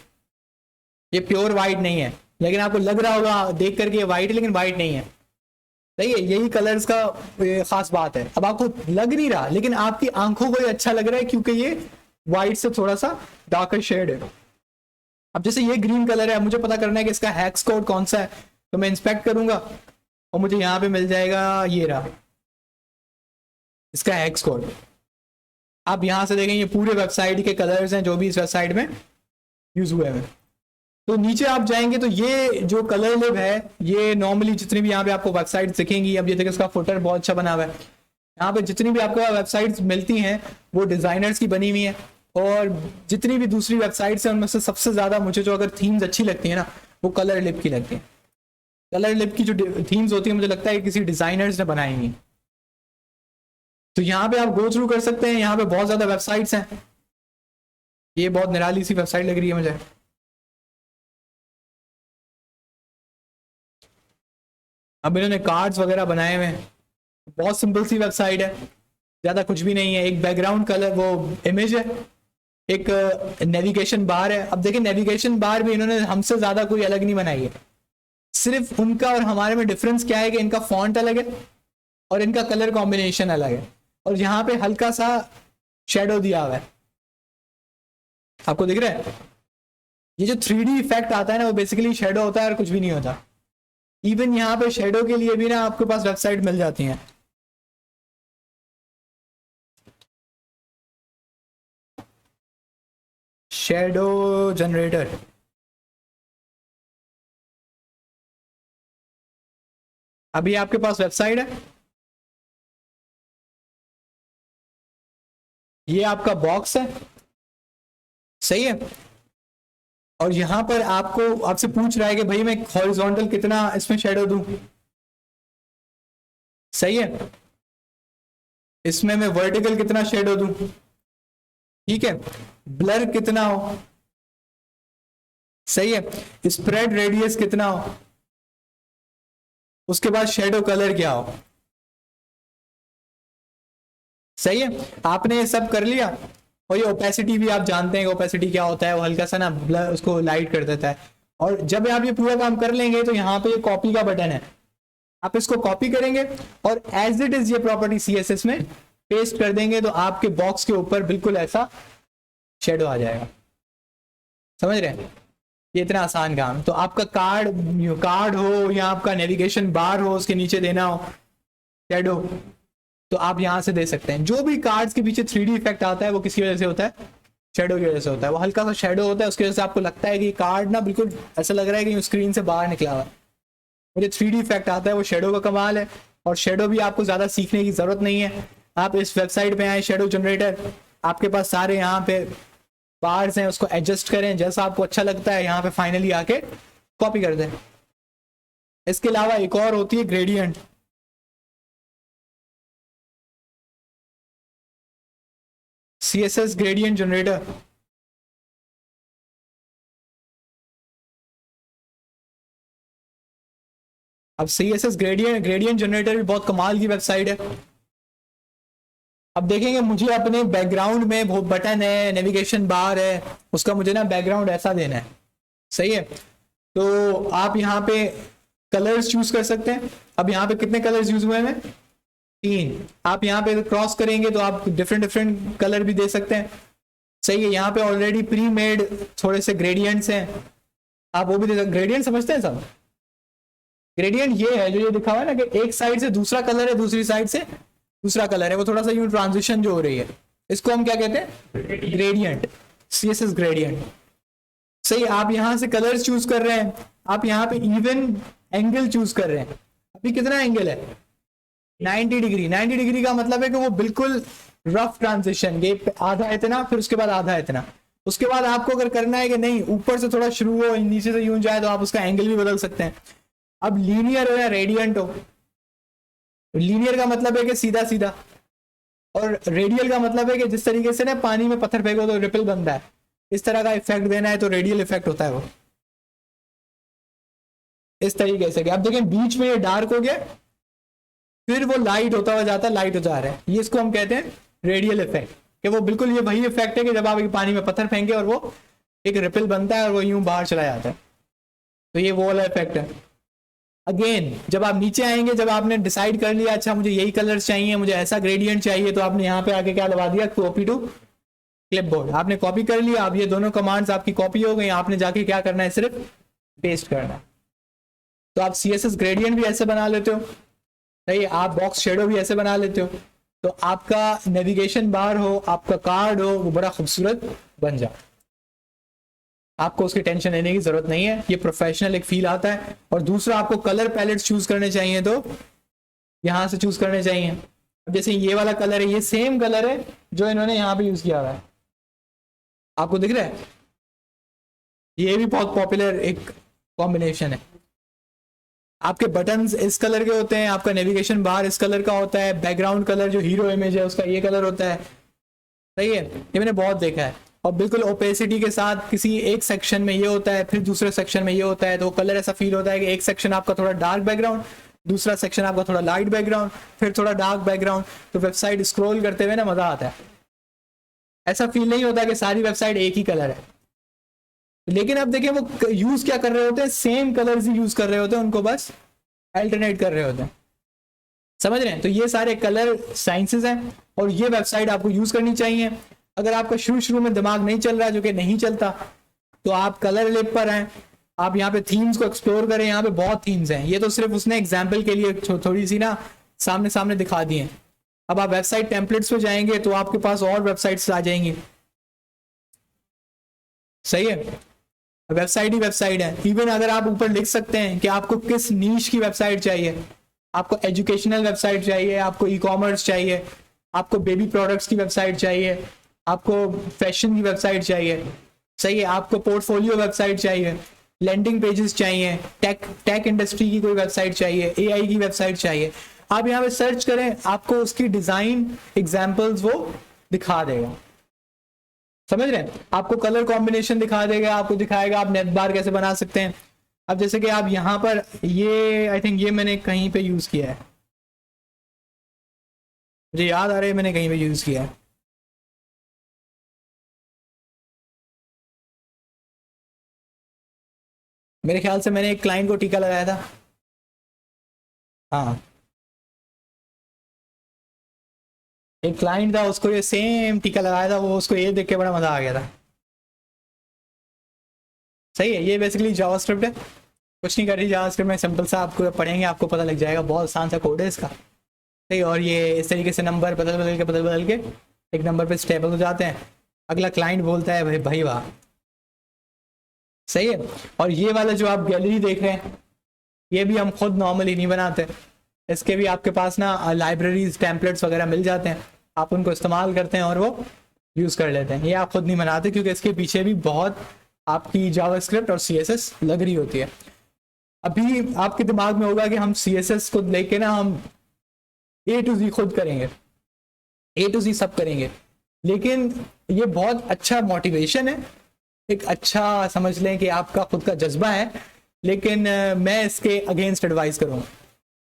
ये प्योर व्हाइट नहीं है, लेकिन आपको लग रहा होगा देख करके ये व्हाइट है, लेकिन व्हाइट नहीं है। सही है। यही कलर्स का खास बात है। अब आपको लग नहीं रहा, लेकिन आपकी आंखों को ये अच्छा लग रहा है क्योंकि ये व्हाइट से थोड़ा सा डार्कर शेड है। अब जैसे ये ग्रीन कलर है, मुझे पता करना है कि इसका हैक्स कोड कौन सा है, तो मैं इंस्पेक्ट करूंगा और मुझे यहाँ पे मिल जाएगा, ये रहा इसका हैक्स कोड। आप यहाँ से देखें ये पूरे वेबसाइट के कलर्स हैं जो भी इस वेबसाइट में यूज हुए हैं। तो नीचे आप जाएंगे तो ये जो कलर लिब है, ये नॉर्मली जितनी भी यहाँ पे आपको वेबसाइट दिखेंगी, अब ये देखिए इसका फुटर बहुत अच्छा बना हुआ है। यहाँ पे जितनी भी आपको वेबसाइट्स मिलती हैं वो डिजाइनर्स की बनी हुई हैं, और जितनी भी दूसरी वेबसाइट्स हैं उनमें से सबसे ज्यादा मुझे जो अगर थीम्स अच्छी लगती है ना वो कलर लिब की लगती है। कलर लिब की जो थीम्स होती है मुझे लगता है किसी डिजाइनर्स ने बनाई हुई। तो यहाँ पे आप गो थ्रू कर सकते हैं। यहाँ पे बहुत ज्यादा वेबसाइट्स हैं। ये बहुत निराली सी वेबसाइट लग रही है मुझे। अब इन्होंने कार्ड्स वगैरह बनाए हुए हैं। बहुत सिंपल सी वेबसाइट है, ज्यादा कुछ भी नहीं है। एक बैकग्राउंड कलर वो इमेज है, एक नेविगेशन बार है। अब देखिए नेविगेशन बार भी इन्होंने हमसे ज्यादा कोई अलग नहीं बनाई है। सिर्फ उनका और हमारे में डिफरेंस क्या है कि इनका फॉन्ट अलग है और इनका कलर कॉम्बिनेशन अलग है, और यहाँ पे हल्का सा शेडो दिया हुआ है। आपको दिख रहा है? ये जो 3D इफेक्ट आता है ना वो बेसिकली शेडो होता है और कुछ भी नहीं होता। इवन यहाँ पे शेडो के लिए भी ना आपके पास वेबसाइट मिल जाती हैं। शेडो जनरेटर, अभी आपके पास वेबसाइट है, ये आपका बॉक्स है। सही है। और यहां पर आपसे पूछ रहा है कि भाई मैं हॉरिजॉन्टल कितना इसमें शेडो दूं। सही है। इसमें मैं वर्टिकल कितना शेडो दूं, ठीक है। ब्लर कितना हो, सही है। स्प्रेड रेडियस कितना हो, उसके बाद शेडो कलर क्या हो। सही है, आपने ये सब कर लिया। और ये ओपेसिटी भी आप जानते हैं, ओपेसिटी क्या होता है, वो हल्का सा ना उसको लाइट कर देता है। और जब आप ये पूरा काम कर लेंगे तो यहाँ पे ये कॉपी का बटन है, आप इसको कॉपी करेंगे और एज इट इज ये प्रॉपर्टी CSS में पेस्ट कर देंगे, तो आपके बॉक्स के ऊपर बिल्कुल ऐसा शेडो आ जाएगा। समझ रहे हैं, ये इतना आसान काम। तो आपका कार्ड हो या आपका नेविगेशन बार हो, उसके नीचे देना हो शेडो, तो आप यहां से दे सकते हैं। जो भी कार्ड्स के पीछे 3D इफेक्ट आता है वो किसकी वजह से होता है, शेडो की वजह से होता है। वो हल्का सा शेडो होता है, उसकी वजह से आपको लगता है कि कार्ड ना बिल्कुल ऐसा लग रहा है कि स्क्रीन से बाहर निकला हुआ है। मुझे 3D इफेक्ट आता है, वो शेडो का कमाल है। और शेडो भी आपको ज्यादा सीखने की जरूरत नहीं है, आप इस वेबसाइट पे आए शेडो जनरेटर, आपके पास सारे यहाँ पे बार्स हैं, उसको एडजस्ट करें जैसा आपको अच्छा लगता है, यहाँ पे फाइनली आके कॉपी कर दें। इसके अलावा एक और होती है ग्रेडियंट। CSS ग्रेडियंट जनरेटर, अब CSS ग्रेडियंट जनरेटर भी बहुत कमाल की वेबसाइट है। अब देखेंगे मुझे अपने बैकग्राउंड में वो बटन है, नेविगेशन बार है, उसका मुझे ना बैकग्राउंड ऐसा देना है, सही है। तो आप यहाँ पे कलर्स चूज कर सकते हैं। अब यहाँ पे कितने कलर्स यूज हुए हैं, 3। आप यहाँ पे क्रॉस करेंगे तो आप डिफरेंट कलर भी दे सकते हैं, सही है। यहाँ पे ऑलरेडी प्री मेड थोड़े से ग्रेडियंट्स हैं, आप वो भी दे सकते। ग्रेडियंट समझते हैं सब, ग्रेडियंट ये है जो ये दिखा हुआ है ना कि एक साइड से दूसरा कलर है, दूसरी साइड से दूसरा कलर है, वो थोड़ा सा यूं ट्रांजिशन जो हो रही है, इसको हम क्या कहते हैं, ग्रेडियंट, CSS ग्रेडियंट। सही, आप यहां से कलर्स चूज कर रहे हैं, आप यहाँ पे इवन एंगल चूज कर रहे हैं। अभी कितना एंगल है, 90 डिग्री। 90 डिग्री का मतलब है कि वो बिल्कुल रफ ट्रांजिशन, ये आधा इतना फिर उसके बाद आधा इतना। उसके बाद आपको अगर करना है कि नहीं ऊपर से थोड़ा शुरू हो नीचे से यूं जाए, तो आप उसका एंगल भी बदल सकते हैं। अब लीनियर हो या रेडियंट हो, लीनियर का मतलब है कि सीधा सीधा, और रेडियल का मतलब है कि जिस तरीके से ना पानी में पत्थर फेंको तो रिपल बनता है, इस तरह का इफेक्ट देना है तो रेडियल इफेक्ट होता है वो इस तरीके से। अब देखें बीच में ये डार्क हो गया, फिर वो लाइट होता हुआ जाता है, लाइट हो जा रहा है, ये इसको हम कहते हैं रेडियल इफेक्ट। कि वो बिल्कुल ये वही इफेक्ट है कि जब आप पानी में पत्थर फेंके और वो एक रिपल बनता है और वो यूं बाहर चला जाता है, तो ये वो वाला इफेक्ट है। अगेन जब आप नीचे आएंगे, जब आपने डिसाइड कर लिया अच्छा मुझे यही कलर्स चाहिए, मुझे ऐसा ग्रेडियंट चाहिए, तो आपने यहाँ पे आके क्या दबा दिया, कॉपी टू क्लिपबोर्ड। आपने कॉपी कर लिया, अब ये दोनों कमांड्स आपकी कॉपी हो गई, आपने जाके क्या करना है, सिर्फ पेस्ट करना है। तो आप CSS ग्रेडियंट भी ऐसे बना लेते हो, नहीं आप बॉक्स शेडो भी ऐसे बना लेते हो, तो आपका नेविगेशन बार हो, आपका कार्ड हो, वो बड़ा खूबसूरत बन जाए। आपको उसकी टेंशन लेने की जरूरत नहीं है, ये प्रोफेशनल एक फील आता है। और दूसरा, आपको कलर पैलेट चूज करने चाहिए तो यहां से चूज करने चाहिए। अब जैसे ये वाला कलर है, ये सेम कलर है जो इन्होंने यहाँ पे यूज किया हुआ है, आपको दिख रहा है, ये भी बहुत पॉपुलर एक कॉम्बिनेशन है। आपके बटन्स इस कलर के होते हैं, आपका नेविगेशन बार इस कलर का होता है, बैकग्राउंड कलर जो हीरो इमेज है उसका ये कलर होता है, सही है, ये मैंने बहुत देखा है। और बिल्कुल ओपेसिटी के साथ किसी एक सेक्शन में ये होता है, फिर दूसरे सेक्शन में ये होता है, तो कलर ऐसा फील होता है कि एक सेक्शन आपका थोड़ा डार्क बैकग्राउंड, दूसरा सेक्शन आपका थोड़ा लाइट बैकग्राउंड, फिर थोड़ा डार्क बैकग्राउंड। तो वेबसाइट स्क्रॉल करते हुए ना मजा आता है, ऐसा फील नहीं होता कि सारी वेबसाइट एक ही कलर है। लेकिन अब देखिए वो यूज क्या कर रहे होते हैं, सेम कलर्स ही यूज कर रहे होते हैं, उनको बस अल्टरनेट कर रहे होते हैं, समझ रहे हैं। तो ये सारे कलर साइंसेस हैं और ये वेबसाइट आपको यूज करनी चाहिए। अगर आपका शुरू में दिमाग नहीं चल रहा, जो कि नहीं चलता, तो आप कलर लिप पर हैं, आप यहाँ पे थीम्स को एक्सप्लोर करें, यहाँ पे बहुत थीम्स हैं। ये तो सिर्फ उसने एग्जाम्पल के लिए थोड़ी सी ना सामने दिखा दी है। अब आप वेबसाइट टेम्पलेट्स पे जाएंगे तो आपके पास और वेबसाइट्स आ जाएंगी, सही है, वेबसाइट ही वेबसाइट है। इवन अगर आप ऊपर लिख सकते हैं कि आपको किस नीश की वेबसाइट चाहिए, आपको एजुकेशनल वेबसाइट चाहिए, आपको ई कॉमर्स चाहिए, आपको बेबी प्रोडक्ट्स की वेबसाइट चाहिए, आपको फैशन की वेबसाइट चाहिए, सही है, आपको पोर्टफोलियो वेबसाइट चाहिए, लैंडिंग पेजेस चाहिए, टेक इंडस्ट्री की कोई वेबसाइट चाहिए, AI की वेबसाइट चाहिए, आप यहाँ पे सर्च करें, आपको उसकी डिजाइन एग्जांपल्स वो दिखा देगा, समझ रहे हैं। आपको कलर कॉम्बिनेशन दिखा देगा, आपको दिखाएगा आप नेट बार कैसे बना सकते हैं। अब जैसे कि आप यहाँ पर ये आई थिंक ये मैंने कहीं पे यूज किया है, मुझे याद आ रहा है मैंने कहीं पे यूज़ किया है। मेरे ख्याल से मैंने एक क्लाइंट को टीका लगाया था। हाँ, एक क्लाइंट था, उसको ये सेम टीका लगाया था, वो उसको ये देख के बड़ा मजा आ गया था। सही है, ये बेसिकली जावास्क्रिप्ट है, कुछ नहीं कर रही जावास्क्रिप्ट में, सिंपल सा आपको पढ़ेंगे आपको पता लग जाएगा, बहुत आसान सा कोड है इसका। सही, और ये इस तरीके से नंबर बदल के एक नंबर पे स्टेबल हो जाते हैं। अगला क्लाइंट बोलता है भाई भाई वाह। सही है, और ये वाला जो आप गैलरी देख रहे हैं ये भी हम खुद नॉर्मली नहीं बनाते, इसके भी आपके पास ना लाइब्रेरीज टेम्पलेट्स वगैरह मिल जाते हैं, आप उनको इस्तेमाल करते हैं और वो यूज़ कर लेते हैं। ये आप खुद नहीं बनाते क्योंकि इसके पीछे भी बहुत आपकी जावास्क्रिप्ट और सीएसएस लग रही होती है। अभी आपके दिमाग में होगा कि हम सीएसएस को लेके ना हम ए टू जी खुद करेंगे, ए टू जी सब करेंगे, लेकिन ये बहुत अच्छा मोटिवेशन है, एक अच्छा समझ लें कि आपका खुद का जज्बा है, लेकिन मैं इसके अगेंस्ट एडवाइस करूँगा।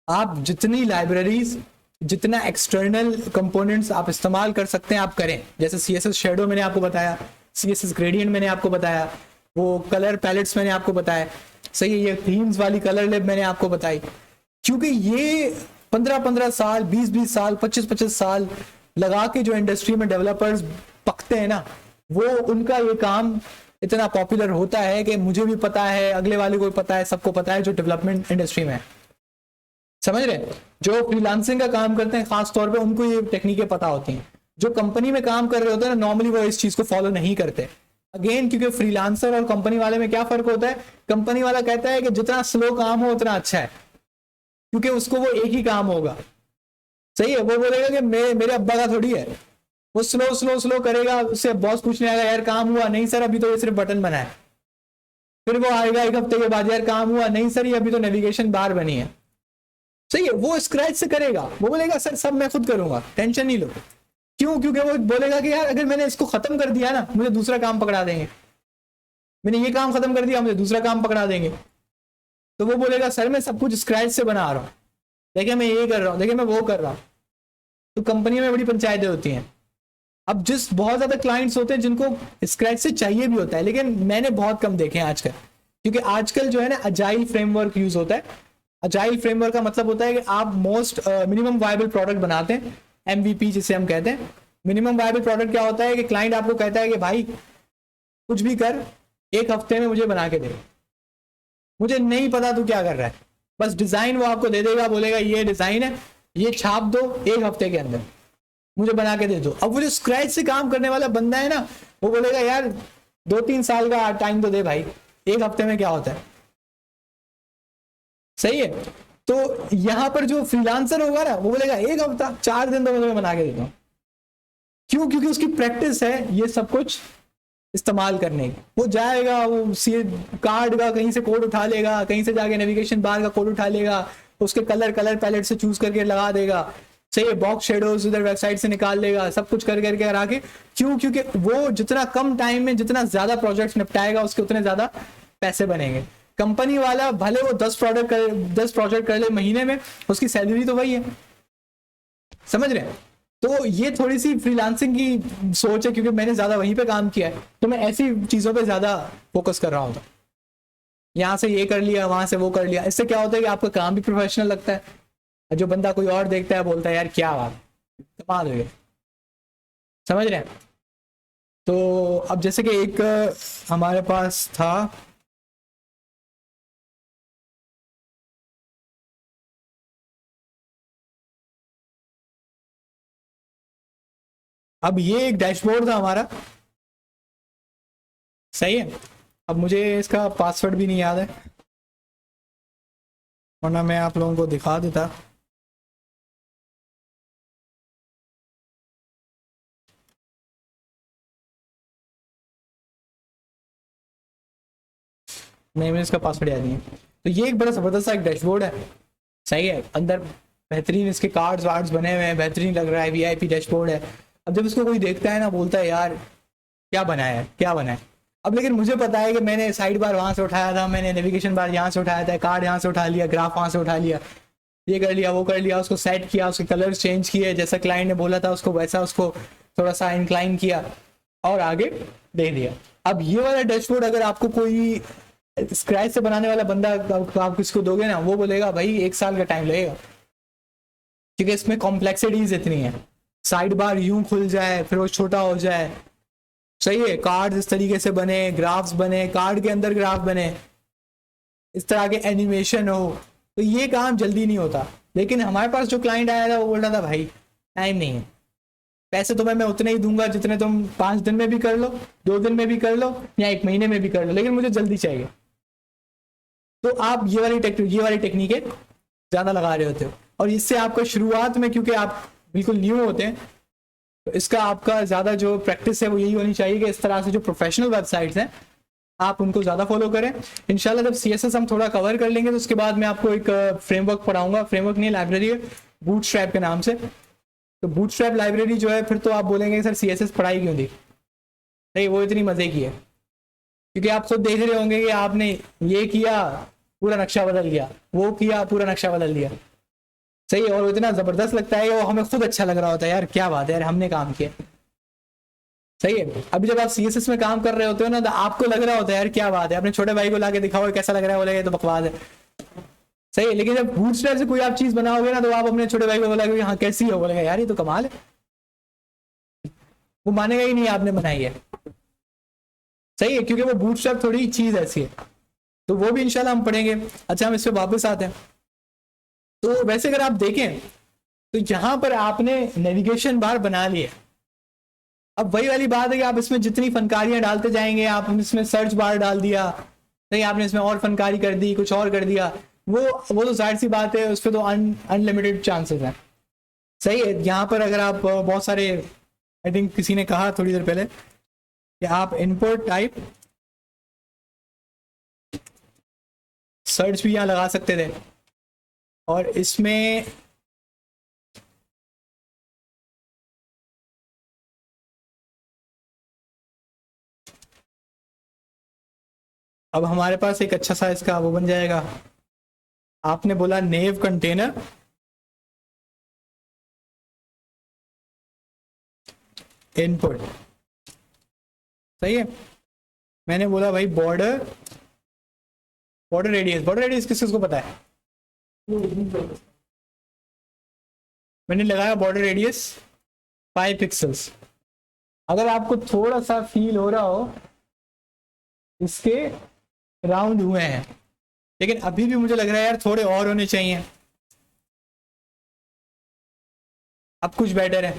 आप जितनी लाइब्रेरीज, जितना एक्सटर्नल कंपोनेंट्स आप इस्तेमाल कर सकते हैं आप करें। जैसे सीएसएस शेडो मैंने आपको बताया, सीएसएस ग्रेडियंट मैंने आपको बताया, वो कलर पैलेट्स मैंने आपको बताया, सही है, ये थीम्स वाली कलर लिब मैंने आपको बताई, क्योंकि ये 15-15 साल, 20-20 साल, 25-25 साल लगा के जो इंडस्ट्री में डेवलपर्स पकते हैं ना, वो उनका ये काम इतना पॉपुलर होता है कि मुझे भी पता है, अगले वाले को भी पता है, सबको पता है जो डेवलपमेंट इंडस्ट्री में है। समझ रहे हैं, जो फ्रीलांसिंग का काम करते हैं खास तौर पे उनको ये टेक्निकें पता होती हैं। जो कंपनी में काम कर रहे होते हैं ना, नॉर्मली वो इस चीज को फॉलो नहीं करते। अगेन, क्योंकि फ्रीलांसर और कंपनी वाले में क्या फर्क होता है, कंपनी वाला कहता है कि जितना स्लो काम हो उतना अच्छा है, क्योंकि उसको वो एक ही काम होगा। सही है, वो बोलेगा कि मेरे अब्बा का थोड़ी है, वो स्लो स्लो स्लो करेगा, उससे बॉस पूछने आएगा यार काम हुआ? नहीं सर, अभी तो ये सिर्फ बटन बना है। फिर वो आएगा एक हफ्ते के बाद, यार काम हुआ? नहीं सर, ये अभी तो नेविगेशन बार बनी है। सही है, वो स्क्रैच से करेगा, वो बोलेगा सर सब मैं खुद करूंगा, टेंशन नहीं लो। क्यों? क्योंकि वो बोलेगा कि यार अगर मैंने इसको खत्म कर दिया ना, मुझे दूसरा काम पकड़ा देंगे, मैंने ये काम खत्म कर दिया मुझे दूसरा काम पकड़ा देंगे। तो वो बोलेगा सर मैं सब कुछ स्क्रैच से बना रहा हूँ, देखिए मैं ये कर रहा हूँ, देखिए मैं वो कर रहा हूँ। तो कंपनी में बड़ी पंचायतें होती हैं। अब जिस बहुत ज्यादा क्लाइंट्स होते हैं जिनको स्क्रैच से चाहिए भी होता है, लेकिन मैंने बहुत कम देखे हैं आजकल, क्योंकि आजकल जो है ना अजाइल फ्रेमवर्क यूज होता है। अजाइल फ्रेमवर्क का मतलब होता है कि आप मिनिमम वायबल प्रोडक्ट बनाते हैं, MVP जिसे हम कहते हैं। मिनिमम वायबल प्रोडक्ट क्या होता है कि क्लाइंट आपको कहता है कि भाई कुछ भी कर, एक हफ्ते में मुझे बना के दे, मुझे नहीं पता तू क्या कर रहा है, बस डिजाइन वो आपको दे देगा, बोलेगा ये डिजाइन है, ये छाप दो, एक हफ्ते के अंदर मुझे बना के दे दो। अब वो जो स्क्रैच से काम करने वाला बंदा है ना, वो बोलेगा यार 2-3 साल का टाइम तो दे भाई, एक हफ्ते में क्या होता है। सही है, तो यहां पर जो फ्रीलांसर होगा ना, वो बोलेगा एक हफ्ता, 4 दिन तो मैं बना के देता हूँ। क्यों? क्योंकि उसकी प्रैक्टिस है ये सब कुछ इस्तेमाल करने की। वो जाएगा, वो कार्ड का कहीं से कोड उठा लेगा, कहीं से जाके नेविगेशन बार का कोड उठा लेगा, उसके कलर पैलेट से चूज करके लगा देगा। सही है, बॉक्स शेडोज उधर वेबसाइट से निकाल लेगा, सब कुछ कर करके करा के। क्यों? क्योंकि वो जितना कम टाइम में जितना ज्यादा प्रोजेक्ट निपटाएगा उसके उतने ज्यादा पैसे बनेंगे। कंपनी वाला भले वो 10 प्रोजेक्ट कर ले महीने में, उसकी सैलरी तो वही है। समझ रहे हैं? तो ये थोड़ी सी फ्रीलांसिंग की सोच है, क्योंकि मैंने ज्यादा वहीं पे काम किया है, तो मैं ऐसी चीजों पे ज्यादा फोकस कर रहा होता। यहाँ से ये कर लिया, वहां से वो कर लिया, इससे क्या होता है कि आपका काम भी प्रोफेशनल लगता है। जो बंदा कोई और देखता है बोलता है यार क्या बात, कमाल हो गया। समझ रहे हैं? तो अब जैसे कि एक हमारे पास था, अब ये एक डैशबोर्ड था हमारा। सही है, अब मुझे इसका पासवर्ड भी नहीं याद है, वरना मैं आप लोगों को दिखा देता। नहीं, मुझे इसका पासवर्ड याद नहीं है। तो ये एक बड़ा जबरदस्त एक डैशबोर्ड है। सही है, अंदर बेहतरीन इसके कार्ड्स वार्ड्स बने हुए हैं, बेहतरीन लग रहा है, VIP डैशबोर्ड है। अब जब इसको कोई देखता है ना, बोलता है यार क्या बनाया है, क्या बनाया है। अब लेकिन मुझे पता है कि मैंने साइड बार वहां से उठाया था, मैंने नेविगेशन बार यहाँ से उठाया था, कार्ड यहाँ से उठा लिया, ग्राफ वहां से उठा लिया। ये कर लिया, वो कर लिया, उसको सेट किया, उसके कलर्स चेंज किए, जैसा क्लाइंट ने बोला था उसको वैसा उसको थोड़ा सा इंक्लाइन किया और आगे दे दिया। अब ये वाला डैशबोर्ड अगर आपको कोई स्क्रैच से बनाने वाला बंदा आप किसको दोगे ना, वो बोलेगा भाई 1 साल का टाइम लगेगा, क्योंकि इसमें कॉम्प्लेक्सिटीज इतनी है। साइड बार यूं खुल जाए फिर वो छोटा हो जाए, सही है, कार्ड इस तरीके से बने, ग्राफ्स बने, कार्ड के अंदर ग्राफ बने, इस तरह के एनिमेशन हो, तो ये काम जल्दी नहीं होता। लेकिन हमारे पास जो क्लाइंट आया था वो बोल रहा था भाई टाइम नहीं है, पैसे तो मैं उतने ही दूंगा जितने तुम 5 दिन में भी कर लो, 2 दिन में भी कर लो या 1 महीने में भी कर लो, लेकिन मुझे जल्दी चाहिए। तो आप ये वाली टेक्निकें ज़्यादा लगा रहे होते हो, और इससे आपका शुरुआत में, क्योंकि आप बिल्कुल न्यू होते हैं, तो इसका आपका ज़्यादा जो प्रैक्टिस है वो यही होनी चाहिए कि इस तरह से जो प्रोफेशनल वेबसाइट्स हैं आप उनको ज़्यादा फॉलो करें। इंशाल्लाह जब CSS हम थोड़ा कवर कर लेंगे तो उसके बाद मैं आपको एक फ्रेमवर्क पढ़ाऊंगा, फ्रेमवर्क नहीं लाइब्रेरी है, बूटस्ट्रैप के नाम से। तो बूटस्ट्रैप लाइब्रेरी जो है, फिर तो आप बोलेंगे सर CSS पढ़ाई क्यों दी, नहीं वो इतनी मज़े की है, क्योंकि आप खुद देख रहे होंगे कि आपने ये किया पूरा नक्शा बदल दिया, वो किया पूरा नक्शा बदल दिया, सही है, और वो इतना ज़बरदस्त लगता है कि वो हमें खुद अच्छा लग रहा होता है, यार क्या बात है यार हमने काम किया, सही है। अभी जब आप CSS में काम कर रहे होते हो ना, तो आपको लग रहा होता है यार क्या बात है, अपने छोटे भाई को लाके दिखाओ कैसा लग रहा है, बोलेगा तो बकवास है, सही है। लेकिन जब बूटस्ट्रैप से कोई आप चीज़ बनाओगे ना, तो आप अपने छोटे भाई को बोलेगे हाँ कैसी हो, बोलेगा यार ये तो कमाल है, वो मानेगा ही नहीं आपने बनाई है, सही है, क्योंकि वो बूटस्ट्रैप थोड़ी चीज़ ऐसी है। तो वो भी इंशाल्लाह हम पढ़ेंगे। अच्छा हम इस पर वापस आते हैं। तो वैसे अगर आप देखें तो यहाँ पर आपने नेविगेशन बार बना लिया, अब वही वाली बात है कि आप इसमें जितनी फनकारियां डालते जाएंगे, आप इसमें सर्च बार डाल दिया, नहीं आपने इसमें और फनकारी कर दी, कुछ और कर दिया, वो तो जाहिर सी बात है, उस पर तो अनलिमिटेड चांसेस हैं, सही है। यहाँ पर अगर आप बहुत सारे, आई थिंक किसी ने कहा थोड़ी देर पहले कि आप इनपुट टाइप सर्च भी यहाँ लगा सकते थे, और इसमें अब हमारे पास एक अच्छा सा इसका वो बन जाएगा। आपने बोला नेव कंटेनर, इनपुट, सही है। मैंने बोला भाई बॉर्डर रेडियस किस किसको पता है, मैंने लगाया बॉर्डर रेडियस 5 पिक्सल्स। अगर आपको थोड़ा सा फील हो रहा हो इसके राउंड हुए हैं, लेकिन अभी भी मुझे लग रहा है यार थोड़े और होने चाहिए, अब कुछ बेटर है,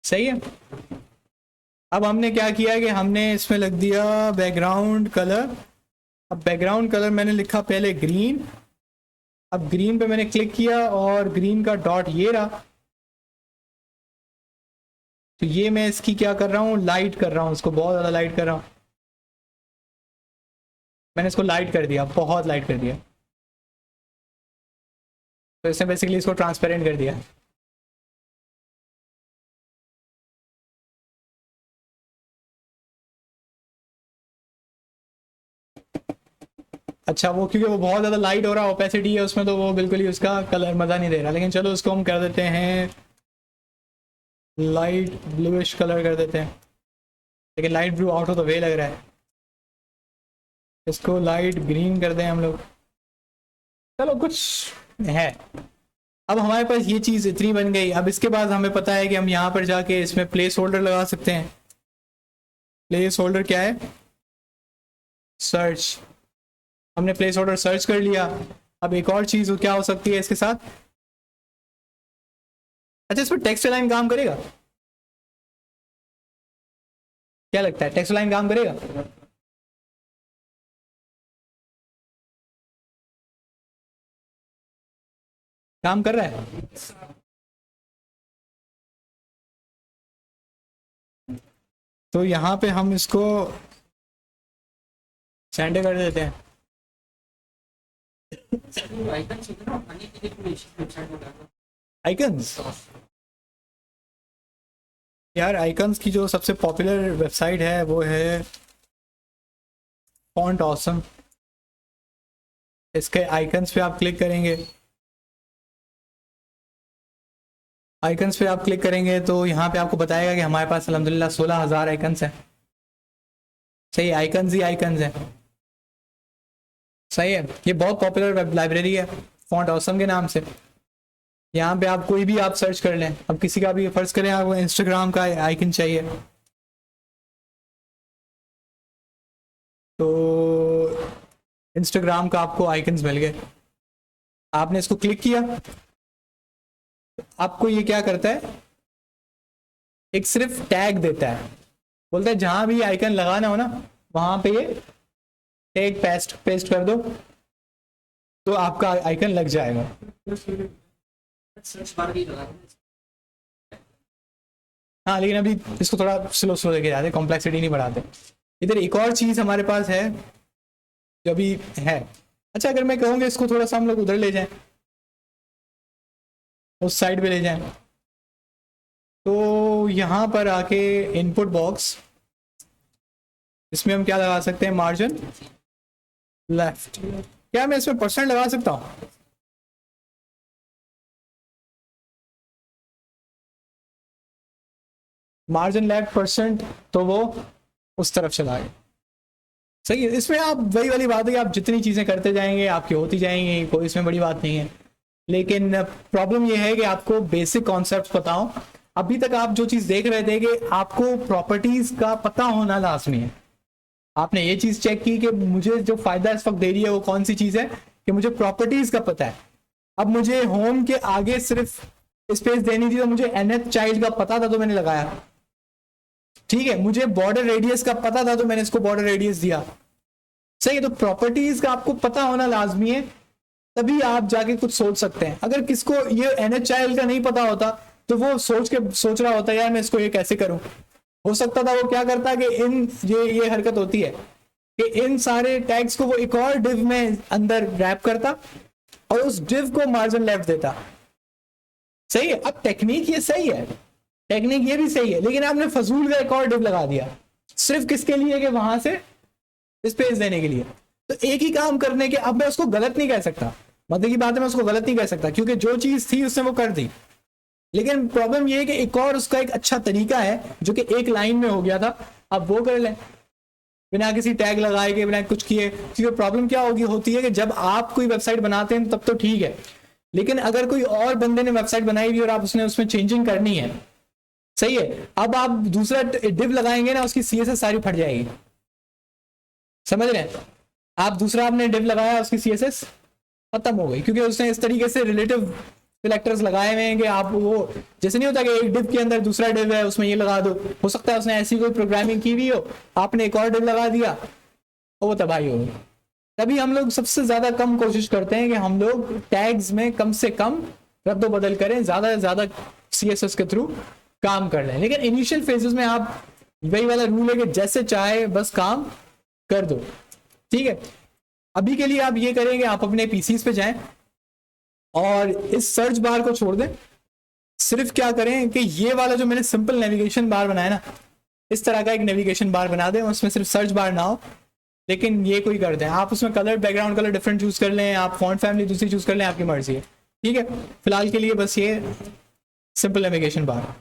सही है। अब हमने क्या किया कि हमने इसमें लग दिया बैकग्राउंड कलर। अब बैकग्राउंड कलर मैंने लिखा पहले ग्रीन, अब ग्रीन पे मैंने क्लिक किया और ग्रीन का डॉट ये रहा, तो ये मैं इसकी क्या कर रहा हूँ, लाइट कर रहा हूँ, इसको बहुत ज़्यादा लाइट कर रहा हूँ, मैंने इसको लाइट कर दिया, बहुत लाइट कर दिया, तो इसने बेसिकली इसको ट्रांसपेरेंट कर दिया। अच्छा वो क्योंकि वो बहुत ज़्यादा लाइट हो रहा है, ओपेसिटी है उसमें, तो वो बिल्कुल ही उसका कलर मज़ा नहीं दे रहा, लेकिन चलो उसको हम कर देते हैं लाइट ब्लूइश कलर कर देते हैं, लेकिन light blew out of the वे लग रहा है, इसको लाइट ग्रीन कर दें हम लोग, चलो कुछ है। अब हमारे पास ये चीज़ इतनी बन गई। अब इसके बाद हमें पता है कि हम यहाँ पर जाके इसमें प्लेस होल्डर लगा सकते हैं। प्लेस होल्डर क्या है, सर्च, हमने प्लेस होल्डर सर्च कर लिया। अब एक और चीज़ क्या हो सकती है इसके साथ, अच्छा इस पर टेक्स्ट लाइन काम करेगा, क्या लगता है टेक्स्ट लाइन काम करेगा, काम कर रहा है, तो यहाँ पे हम इसको सेंड कर देते हैं। आइकन्स, यार आइकन्स की जो सबसे पॉपुलर वेबसाइट है वो है फॉन्ट ऑसम, इसके आइकन्स पे आप क्लिक करेंगे, आइकन्स पे आप क्लिक करेंगे तो यहाँ पे आपको बताएगा कि हमारे पास अल्हम्दुलिल्लाह 16,000 आइकन्स हैं। सही, आइकन्स ही आइकन्स हैं। सही है, ये बहुत पॉपुलर वेब लाइब्रेरी है फॉन्ट ऑसम के नाम से। यहाँ पे आप कोई भी आप सर्च कर लें, अब किसी का भी फर्ज करें आपको इंस्टाग्राम का आइकन चाहिए तो इंस्टाग्राम का आपको आइकन्स मिल गए, आपने इसको क्लिक किया, आपको ये क्या करता है, एक सिर्फ टैग देता है, बोलता है जहां भी आइकन लगाना हो ना वहां पे ये टैग पेस्ट पेस्ट कर दो तो आपका आइकन लग जाएगा। हाँ, लेकिन अभी इसको थोड़ा स्लो स्लो लेके जाते, कॉम्प्लेक्सिटी नहीं बढ़ाते। इधर एक और चीज हमारे पास है जो अभी है। अच्छा, अगर मैं कहूँगा इसको थोड़ा सा हम लोग उधर ले जाएं, उस साइड पे ले जाएं, तो यहाँ पर आके इनपुट बॉक्स, इसमें हम क्या लगा सकते हैं, मार्जिन लेफ्ट। क्या मैं इसमें परसेंट लगा सकता हूँ? मार्जिन लेफ्ट परसेंट, तो वो उस तरफ चला गया। सही है, इसमें आप वही वाली बात है कि आप जितनी चीज़ें करते जाएंगे आपकी होती जाएंगी, कोई इसमें बड़ी बात नहीं है। लेकिन प्रॉब्लम यह है कि आपको बेसिक कॉन्सेप्ट पता हो। अभी तक आप जो चीज़ देख रहे थे कि आपको प्रॉपर्टीज़ का पता होना लाजमी है। आपने ये चीज़ चेक की कि मुझे जो फ़ायदा इस वक्त दे रही है वो कौन सी चीज़ है, कि मुझे प्रॉपर्टीज़ का पता है। अब मुझे होम के आगे सिर्फ स्पेस देनी थी तो मुझे nth चाइल्ड का पता था तो मैंने लगाया, ठीक है। मुझे बॉर्डर रेडियस का पता था तो मैंने इसको बॉर्डर रेडियस दिया। सही है, तो प्रॉपर्टीज का आपको पता होना लाजमी है, तभी आप जाके कुछ सोच सकते हैं। अगर किसको ये nth चाइल्ड का नहीं पता होता तो वो सोच रहा होता यार मैं इसको ये कैसे करूं। हो सकता था वो क्या करता कि इन ये हरकत होती है कि इन सारे टैग्स को वो एक और डिव में अंदर रैप करता और उस डिव को मार्जिन लेफ्ट देता। सही है, अब टेक्निक ये सही है, टेक्निक ये भी सही है, लेकिन आपने फजूल का एक और डिव लगा दिया सिर्फ किसके लिए, कि वहां से स्पेस देने के लिए। तो एक ही काम करने के, अब मैं उसको गलत नहीं कह सकता, मतलब की बात है, मैं उसको गलत नहीं कह सकता क्योंकि जो चीज थी उसने वो कर दी। लेकिन प्रॉब्लम ये है कि एक और उसका एक अच्छा तरीका है जो कि एक लाइन में हो गया था, अब वो कर लें बिना किसी टैग लगाए के, बिना कुछ किए। क्योंकि प्रॉब्लम क्या होती है कि जब आप कोई वेबसाइट बनाते हैं तब तो ठीक है, लेकिन अगर कोई और बंदे ने वेबसाइट बनाई हुई और आप उसमें चेंजिंग करनी है, सही है, अब आप दूसरा डिव लगाएंगे ना, उसकी सीएसएस सारी फट जाएगी। समझ रहे हैं आप, दूसरा आपने डिव लगाया उसकी सीएसएस खत्म हो गई, क्योंकि उसने इस तरीके से रिलेटिव सिलेक्टर्स लगाए हुए हैं कि आप वो जैसे नहीं होता कि एक डिव के अंदर दूसरा डिव है उसमें ये लगा दो। हो सकता है उसने ऐसी कोई प्रोग्रामिंग की हुई हो, आपने एक और डिव लगा दिया और वो तबाही हो गई। तभी हम लोग सबसे ज्यादा कम कोशिश करते हैं कि हम लोग टैग्स में कम से कम रद्द बदल करें, ज्यादा से ज्यादा सीएसएस के थ्रू काम कर लें। लेकिन इनिशियल फेजेस में आप वही वाला रूल है कि जैसे चाहे बस काम कर दो, ठीक है। अभी के लिए आप ये करेंगे, आप अपने पीसीज पे जाएं और इस सर्च बार को छोड़ दें, सिर्फ क्या करें कि ये वाला जो मैंने सिंपल नेविगेशन बार बनाया ना, इस तरह का एक नेविगेशन बार बना दें, उसमें सिर्फ सर्च बार ना हो, लेकिन ये कोई कर दें। आप उसमें colour, background colour different choose कर लें, आप फॉन्ट फैमिली दूसरी चूज कर लें, आपकी मर्जी है, ठीक है। फिलहाल के लिए बस ये सिंपल नेविगेशन बार।